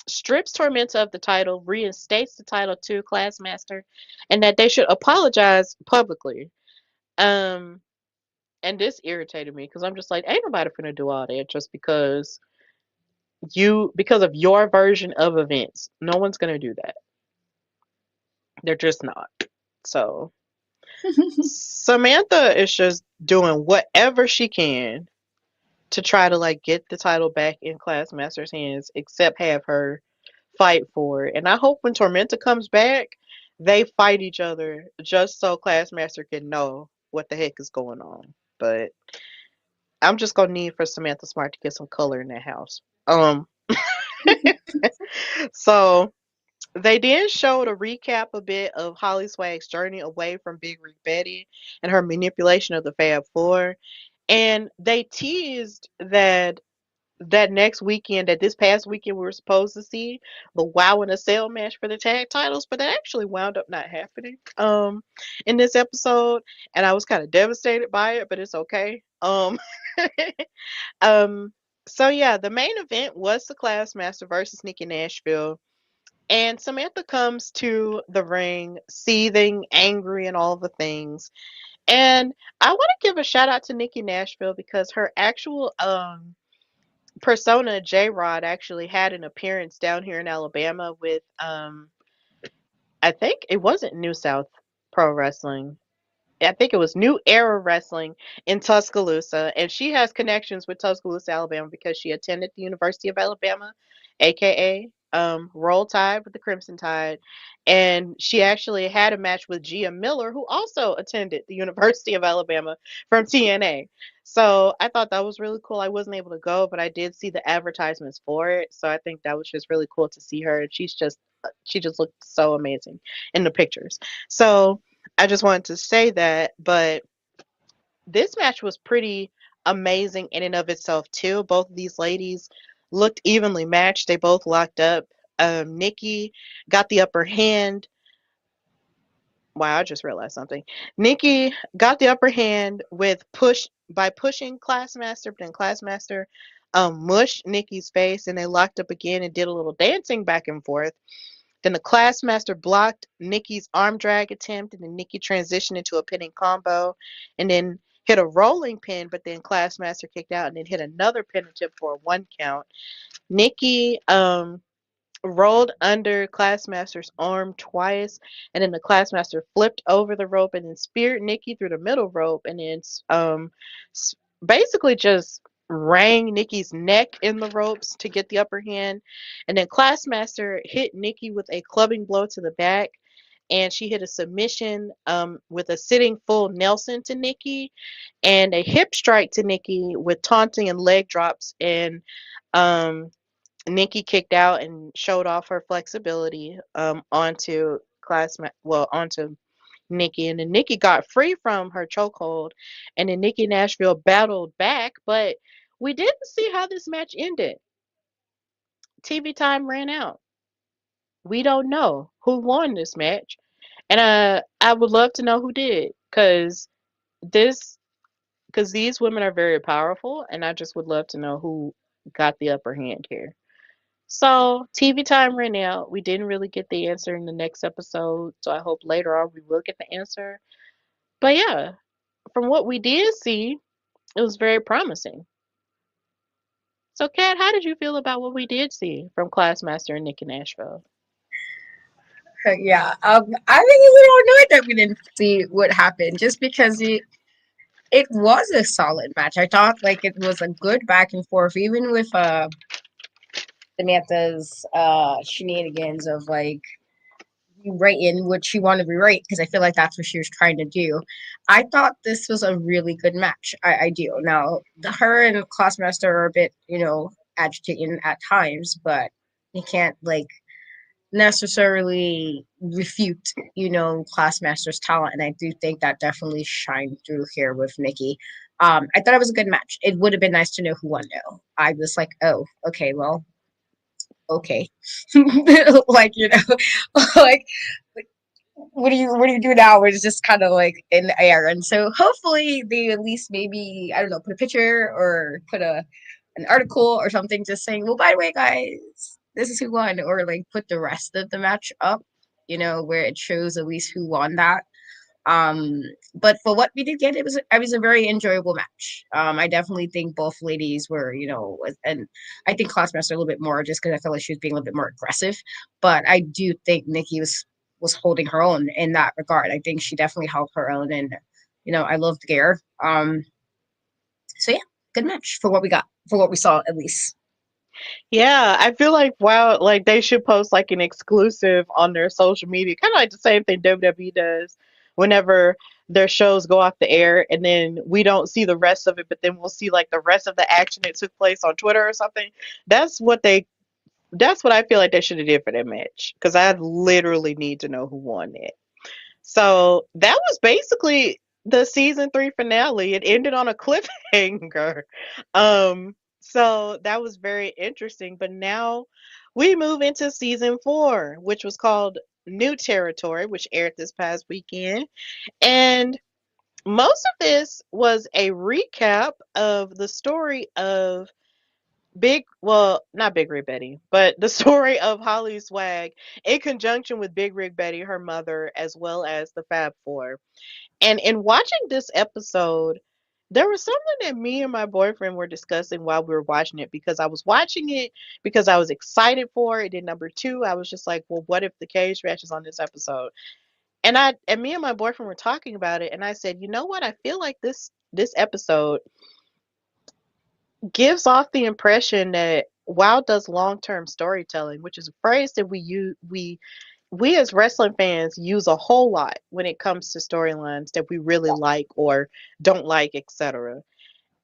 strips Tormenta of the title, reinstates the title to Classmaster, and that they should apologize publicly. Um, and this irritated me because I'm just like, ain't nobody finna do all that just because of your version of events. No one's gonna do that. They're just not. So Samantha is just doing whatever she can to try to like get the title back in Classmaster's hands, except have her fight for it. And I hope when Tormenta comes back, they fight each other just so Classmaster can know what the heck is going on. But I'm just gonna need for Samantha Smart to get some color in that house. So they then showed a recap a bit of Holly Swag's journey away from Big Rig Betty and her manipulation of the Fab Four. And they teased that next weekend, that this past weekend, we were supposed to see the Wow in a Cell match for the tag titles, but that actually wound up not happening in this episode, and I was kind of devastated by it, but it's okay. um so yeah, the main event was the Classmaster versus Nikki Nashville. And Samantha comes to the ring seething, angry, and all the things. And I want to give a shout out to Nikki Nashville because her actual persona, J Rod, actually had an appearance down here in Alabama with I think it wasn't New South Pro Wrestling. I think it was New Era Wrestling in Tuscaloosa, and she has connections with Tuscaloosa, Alabama, because she attended the University of Alabama, aka Roll Tide with the Crimson Tide, and she actually had a match with Gia Miller, who also attended the University of Alabama from TNA. So I thought that was really cool. I wasn't able to go, but I did see the advertisements for it, so I think that was just really cool to see her. And she just looked so amazing in the pictures. So I just wanted to say that, but this match was pretty amazing in and of itself too. Both of these ladies looked evenly matched. They both locked up. Nikki got the upper hand. Wow, I just realized something. Nikki got the upper hand with push by pushing Classmaster, but then Classmaster mushed Nikki's face, and they locked up again and did a little dancing back and forth. Then the Classmaster blocked Nikki's arm drag attempt, and then Nikki transitioned into a pinning combo, and then hit a rolling pin, but then Classmaster kicked out and then hit another pin attempt for a 1 count. Nikki rolled under Classmaster's arm twice, and then the Classmaster flipped over the rope and then speared Nikki through the middle rope, and then basically just rang Nikki's neck in the ropes to get the upper hand. And then Classmaster hit Nikki with a clubbing blow to the back, and she hit a submission with a sitting full Nelson to Nikki, and a hip strike to Nikki with taunting and leg drops. And um, Nikki kicked out and showed off her flexibility onto onto Nikki, and then Nikki got free from her chokehold, and then Nikki Nashville battled back, but we didn't see how this match ended. TV time ran out. We don't know who won this match, and I would love to know who did, this because these women are very powerful, and I just would love to know who got the upper hand here. So TV time ran out. We didn't really get the answer in the next episode, so I hope later on we will get the answer. But yeah, from what we did see, it was very promising. So, Kat, how did you feel about what we did see from Classmaster and Nikki Nashville? Yeah, I think it's a little annoyed that we didn't see what happened, just because it was a solid match. I thought like it was a good back and forth, even with Samantha's shenanigans of like rewriting what she wanted to rewrite, because I feel like that's what she was trying to do. I thought this was a really good match. I do. Now, her and Classmaster are a bit, agitating at times, but you can't like necessarily refute, Classmaster's talent, and I do think that definitely shined through here with Nikki. I thought it was a good match. It would have been nice to know who won though. I was like, oh, okay, well, okay. Like, like what do you do now? It's just kind of like in the air. And so hopefully they at least maybe, I don't know, put a picture or put a an article or something just saying, well, by the way, guys, this is who won, or like put the rest of the match up, where it shows at least who won that. Um, but for what we did get, it was a very enjoyable match. I definitely think both ladies were, and I think Classmaster a little bit more just because I felt like she was being a little bit more aggressive. But I do think Nikki was holding her own in that regard. I think she definitely held her own, and I loved Gare. So yeah, good match for what we got, for what we saw at least. Yeah, I feel like wow, like they should post like an exclusive on their social media, kind of like the same thing WWE does whenever their shows go off the air, and then we don't see the rest of it, but then we'll see like the rest of the action that took place on Twitter or something. That's what they. That's what I feel like they should have did for that match, because I literally need to know who won it. So that was basically the season 3 finale. It ended on a cliffhanger. So that was very interesting. But now we move into season 4, which was called New Territory, which aired this past weekend. And most of this was a recap of the story of well, not Big Rig Betty, but the story of Holly Swag in conjunction with Big Rig Betty, her mother, as well as the Fab Four. And in watching this episode, there was something that me and my boyfriend were discussing while we were watching it, because I was watching it because I was excited for it. And number two, I was just like, well, what if the cage match is on this episode? And me and my boyfriend were talking about it, and I said, you know what? I feel like this episode gives off the impression that WoW does long-term storytelling, which is a phrase that we as wrestling fans use a whole lot when it comes to storylines that we really like or don't like, etc.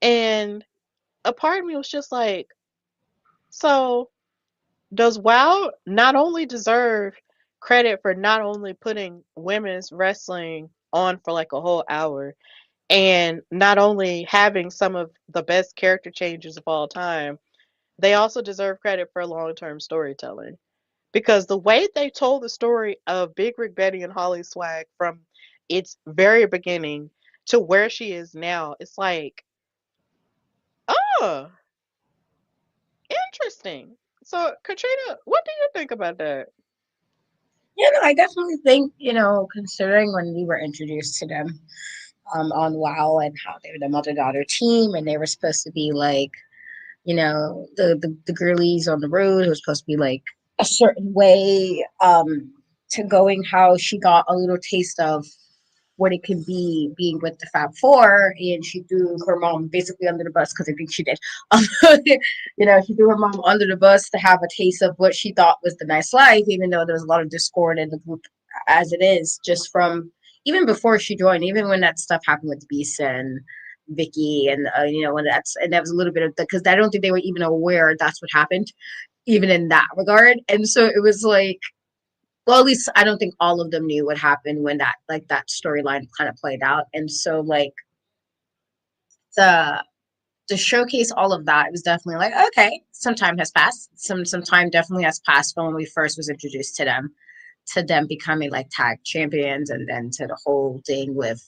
And a part of me was just like, so does WoW not only deserve credit for not only putting women's wrestling on for like a whole hour, and not only having some of the best character changes of all time, they also deserve credit for long-term storytelling, because the way they told the story of Big Rig Betty and Holly Swag from its very beginning to where she is now, it's like, oh, interesting. So, Katrina, what do you think about that? Yeah, no, I definitely think, considering when we were introduced to them on WoW and how they were the mother daughter team and they were supposed to be like, the girlies on the road, it was supposed to be like a certain way, to going how she got a little taste of what it could be being with the Fab Four, and she threw her mom basically under the bus because I think she did. She threw her mom under the bus to have a taste of what she thought was the nice life, even though there was a lot of discord in the group as it is, just from even before she joined, even when that stuff happened with Beast and Vicky, and when that was a little bit of because I don't think they were even aware that's what happened, even in that regard, and so it was like, well, at least I don't think all of them knew what happened when that storyline kind of played out. And so like the to showcase all of that, it was definitely like, okay, some time has passed. Some time definitely has passed from when we first was introduced to them becoming like tag champions, and then to the whole thing with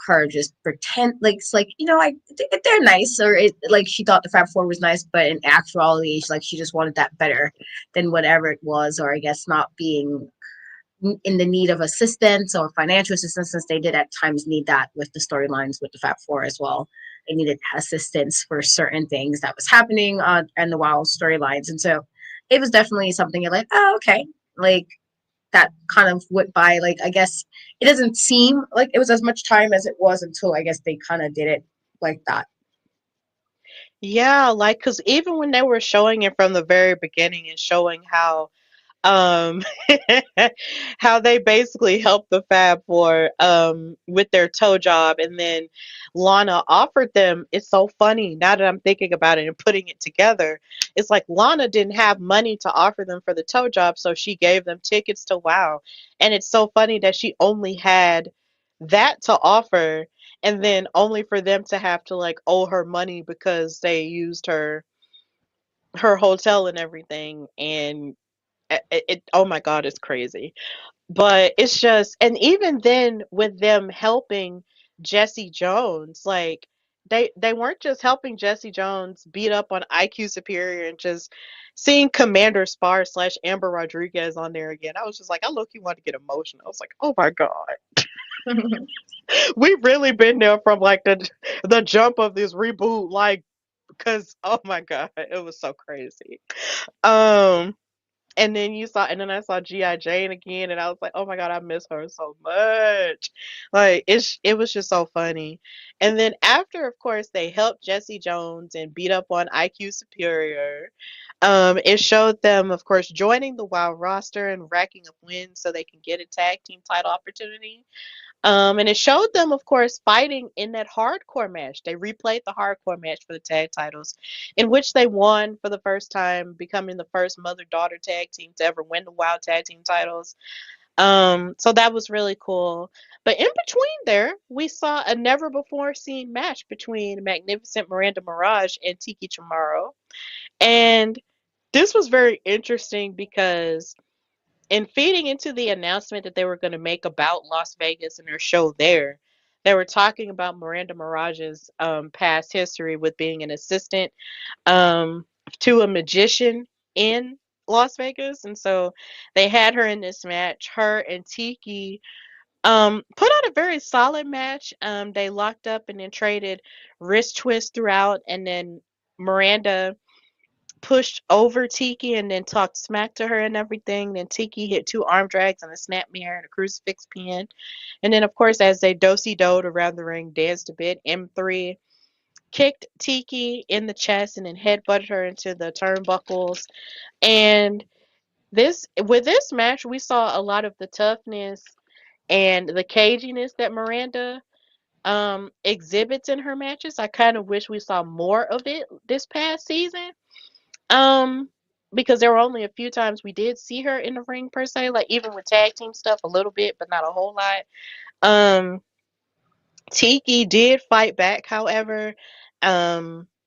her just pretend like it's like, they're nice, or like she thought the Fab Four was nice, but in actuality, like she just wanted that better than whatever it was, or I guess not being in the need of assistance or financial assistance, since they did at times need that with the storylines with the Fab Four as well. They needed assistance for certain things that was happening on and the WoW storylines, and so it was definitely something you're like, oh, okay, like that kind of went by. Like I guess it doesn't seem like it was as much time as it was until I guess they kind of did it like that. Yeah, like, because even when they were showing it from the very beginning and showing um how they basically helped the Fab Four with their toe job, and then Lana offered them. It's so funny now that I'm thinking about it and putting it together. It's like Lana didn't have money to offer them for the toe job, so she gave them tickets to WoW. And it's so funny that she only had that to offer, and then only for them to have to like owe her money because they used her her hotel and everything, and oh my god, it's crazy. But it's just, and even then with them helping Jesse Jones, like they weren't just helping Jesse Jones beat up on IQ Superior and just seeing Commander Spar slash Amber Rodriguez on there again. I was just like, I look, you want to get emotional. I was like, oh my god, we've really been there from like the jump of this reboot, like, because oh my god, it was so crazy. Um, and then I saw G.I. Jane again, and I was like, oh my god, I miss her so much. Like, it was just so funny. And then after, of course, they helped Jesse Jones and beat up on IQ Superior. It showed them, of course, joining the Wild roster and racking up wins so they can get a tag team title opportunity. And it showed them, of course, fighting in that hardcore match. They replayed the hardcore match for the tag titles, in which they won for the first time, becoming the first mother-daughter tag team to ever win the Wild Tag Team titles. So that was really cool. But in between there, we saw a never before seen match between Magnificent Miranda Mirage and Tiki Chamorro. And this was very interesting because in feeding into the announcement that they were going to make about Las Vegas and their show there, they were talking about Miranda Mirage's past history with being an assistant um, to a magician in Las Vegas. And so they had her in this match. Her and Tiki put on a very solid match. They locked up and then traded wrist twists throughout. And then Miranda pushed over Tiki and then talked smack to her and everything. Then Tiki hit two arm drags and a snap mirror and a crucifix pin. And then, of course, as they do-si doed around the ring, danced a bit, M3 kicked Tiki in the chest and then headbutted her into the turnbuckles. And with this match, we saw a lot of the toughness and the caginess that Miranda exhibits in her matches. I kind of wish we saw more of it this past season. Um, because there were only a few times we did see her in the ring per se, like even with tag team stuff a little bit, but not a whole lot. Um, Tiki did fight back, however.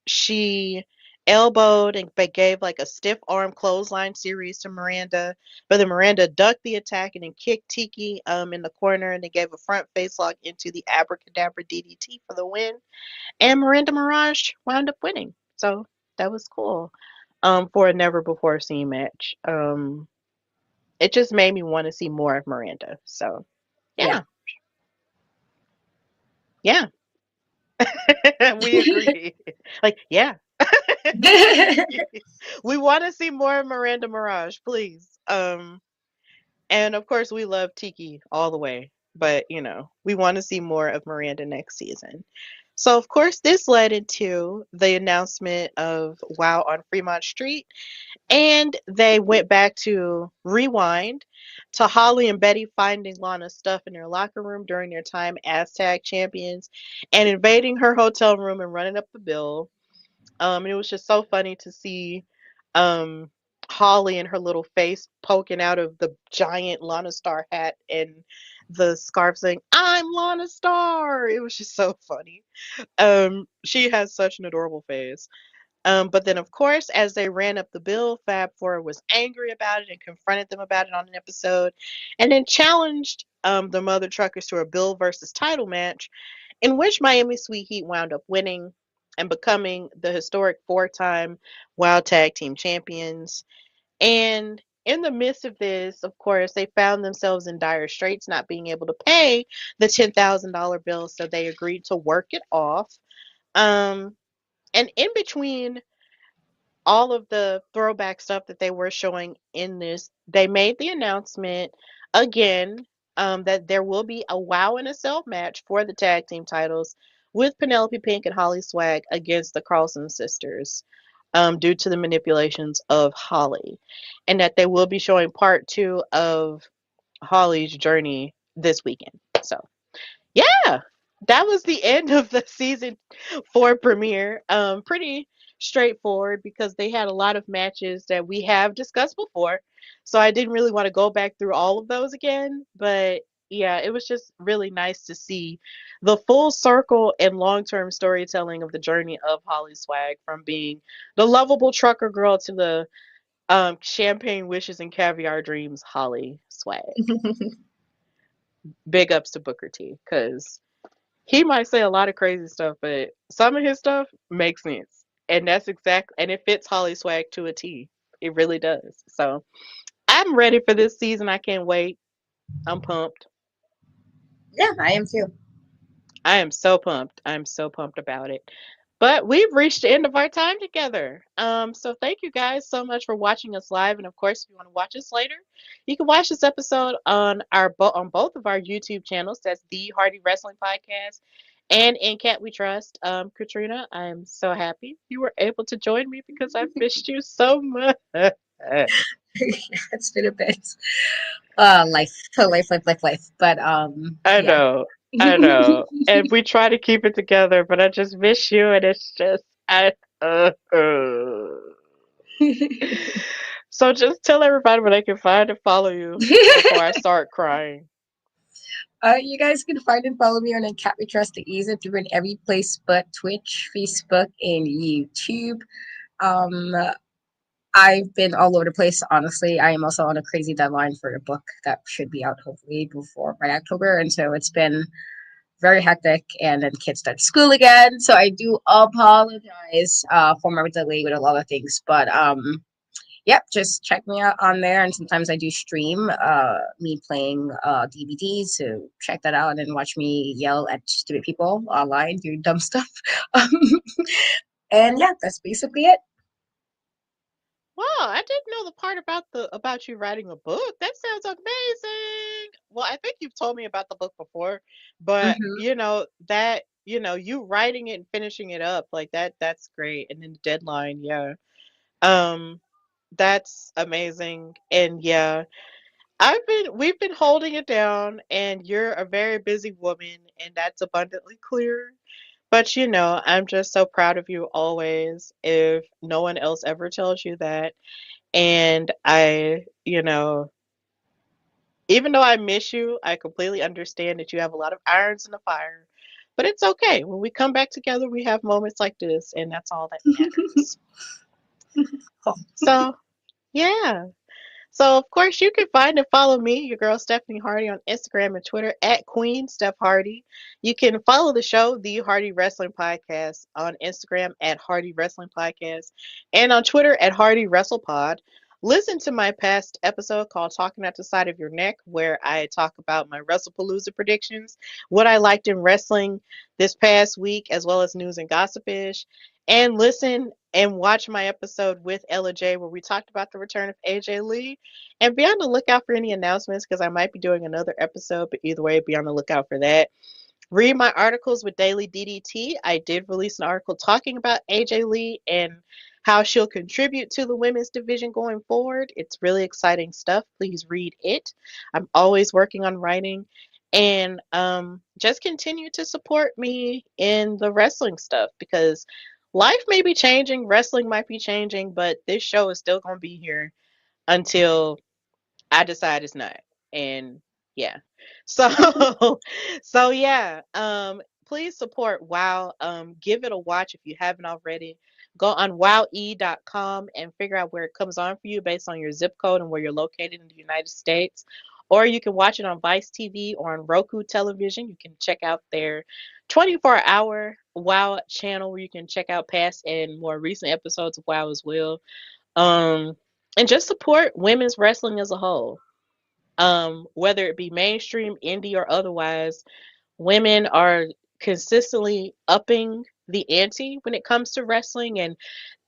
She elbowed and but gave like a stiff arm clothesline series to Miranda, but then Miranda ducked the attack and then kicked Tiki in the corner and then gave a front face lock into the abracadabra DDT for the win. And Miranda Mirage wound up winning. So that was cool. For a never before seen match. It just made me want to see more of Miranda. So Yeah. yeah, yeah, we agree. Like yeah, we want to see more of Miranda Mirage, please. And of course we love Tiki all the way, but we want to see more of Miranda next season. So of course this led into the announcement of WoW on Fremont Street. And they went back to rewind to Holly and Betty finding Lana's stuff in their locker room during their time as tag champions and invading her hotel room and running up the bill. And it was just so funny to see um, Holly and her little face poking out of the giant Lana Star hat and the scarf saying, I'm Lana Star. It was just so funny. She has such an adorable face. But then, of course, as they ran up the bill, Fab Four was angry about it and confronted them about it on an episode, and then challenged the Mother Truckers to a Bill versus title match, in which Miami Sweet Heat wound up winning and becoming the historic four-time Wild Tag Team champions. And in the midst of this, of course, they found themselves in dire straits, not being able to pay the $10,000 bill, so they agreed to work it off. Um, and in between all of the throwback stuff that they were showing in this, they made the announcement again that there will be a WoW in a Cell match for the tag team titles with Penelope Pink and Holly Swag against the Carlson sisters due to the manipulations of Holly. And that they will be showing part two of Holly's journey this weekend. So yeah, that was the end of the season four premiere. Pretty straightforward because they had a lot of matches that we have discussed before. So I didn't really want to go back through all of those again, but yeah, it was just really nice to see the full circle and long term storytelling of the journey of Holly Swag from being the lovable trucker girl to the champagne wishes and caviar dreams Holly Swag. Big ups to Booker T, because he might say a lot of crazy stuff, but some of his stuff makes sense. And that's exactly, and it fits Holly Swag to a T. It really does. So I'm ready for this season. I can't wait. I'm pumped. Yeah, I am too. I am so pumped. I'm so pumped about it. But we've reached the end of our time together. So thank you guys so much for watching us live. And of course, if you want to watch us later, you can watch this episode on on both of our YouTube channels. That's the Hardy Wrestling Podcast and In Cat We Trust. Katrina, I'm so happy you were able to join me because I've missed you so much. It's been a bit life. But I yeah. know, I know. And we try to keep it together, but I just miss you, and it's just I. So just tell everybody where they can find and follow you before I start crying. You guys can find and follow me on Cat We Trust the Ease. They're in every place but Twitch, Facebook, and YouTube. Um, I've been all over the place, honestly. I am also on a crazy deadline for a book that should be out hopefully before by October. And so it's been very hectic. And then kids start school again. So I do apologize for my delay with a lot of things. But yep, just check me out on there. And sometimes I do stream me playing DVDs. So check that out and watch me yell at stupid people online, do dumb stuff. Um, and yeah, that's basically it. Wow, I didn't know the part about you writing a book. That sounds amazing. Well, I think you've told me about the book before, but Hmm. you writing it and finishing it up like that's great. And then the deadline, yeah. Um that's amazing. And yeah, we've been holding it down, and you're a very busy woman, and that's abundantly clear. But I'm just so proud of you always, if no one else ever tells you that. And even though I miss you, I completely understand that you have a lot of irons in the fire. But it's okay. When we come back together, we have moments like this, and that's all that matters. So, yeah. So, of course, you can find and follow me, your girl Stephanie Hardy, on Instagram and Twitter at Queen Steph Hardy. You can follow the show, The Hardy Wrestling Podcast, on Instagram at Hardy Wrestling Podcast and on Twitter at Hardy WrestlePod. Listen to my past episode called Talking At the Side of Your Neck, where I talk about my WrestlePalooza predictions, what I liked in wrestling this past week, as well as news and gossipish. And listen and watch my episode with Ella J, where we talked about the return of AJ Lee, and be on the lookout for any announcements because I might be doing another episode, but either way, be on the lookout for that. Read my articles with Daily DDT. I did release an article talking about AJ Lee and how she'll contribute to the women's division going forward. It's really exciting stuff. Please read it. I'm always working on writing. And just continue to support me in the wrestling stuff because life may be changing, wrestling might be changing, but this show is still going to be here until I decide it's not. And yeah. So so yeah, please support WoW. Give it a watch if you haven't already. Go on wowe.com and figure out where it comes on for you based on your zip code and where you're located in the United States. Or you can watch it on Vice TV or on Roku television. You can check out their 24-hour WoW channel where you can check out past and more recent episodes of WoW as well. Um, and just support women's wrestling as a whole. Whether it be mainstream, indie, or otherwise, women are consistently upping the ante when it comes to wrestling, and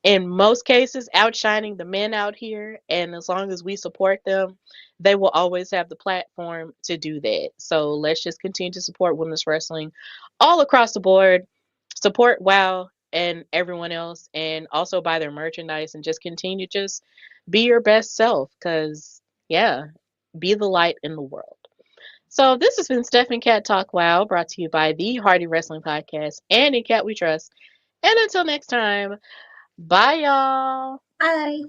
in most cases, outshining the men out here. And as long as we support them, they will always have the platform to do that. So let's just continue to support women's wrestling all across the board. Support WoW and everyone else, and also buy their merchandise and just continue just be your best self because, yeah, be the light in the world. So this has been Steph and Cat Talk Wow, brought to you by the Hardy Wrestling Podcast and In Cat We Trust. And until next time, bye y'all. Bye.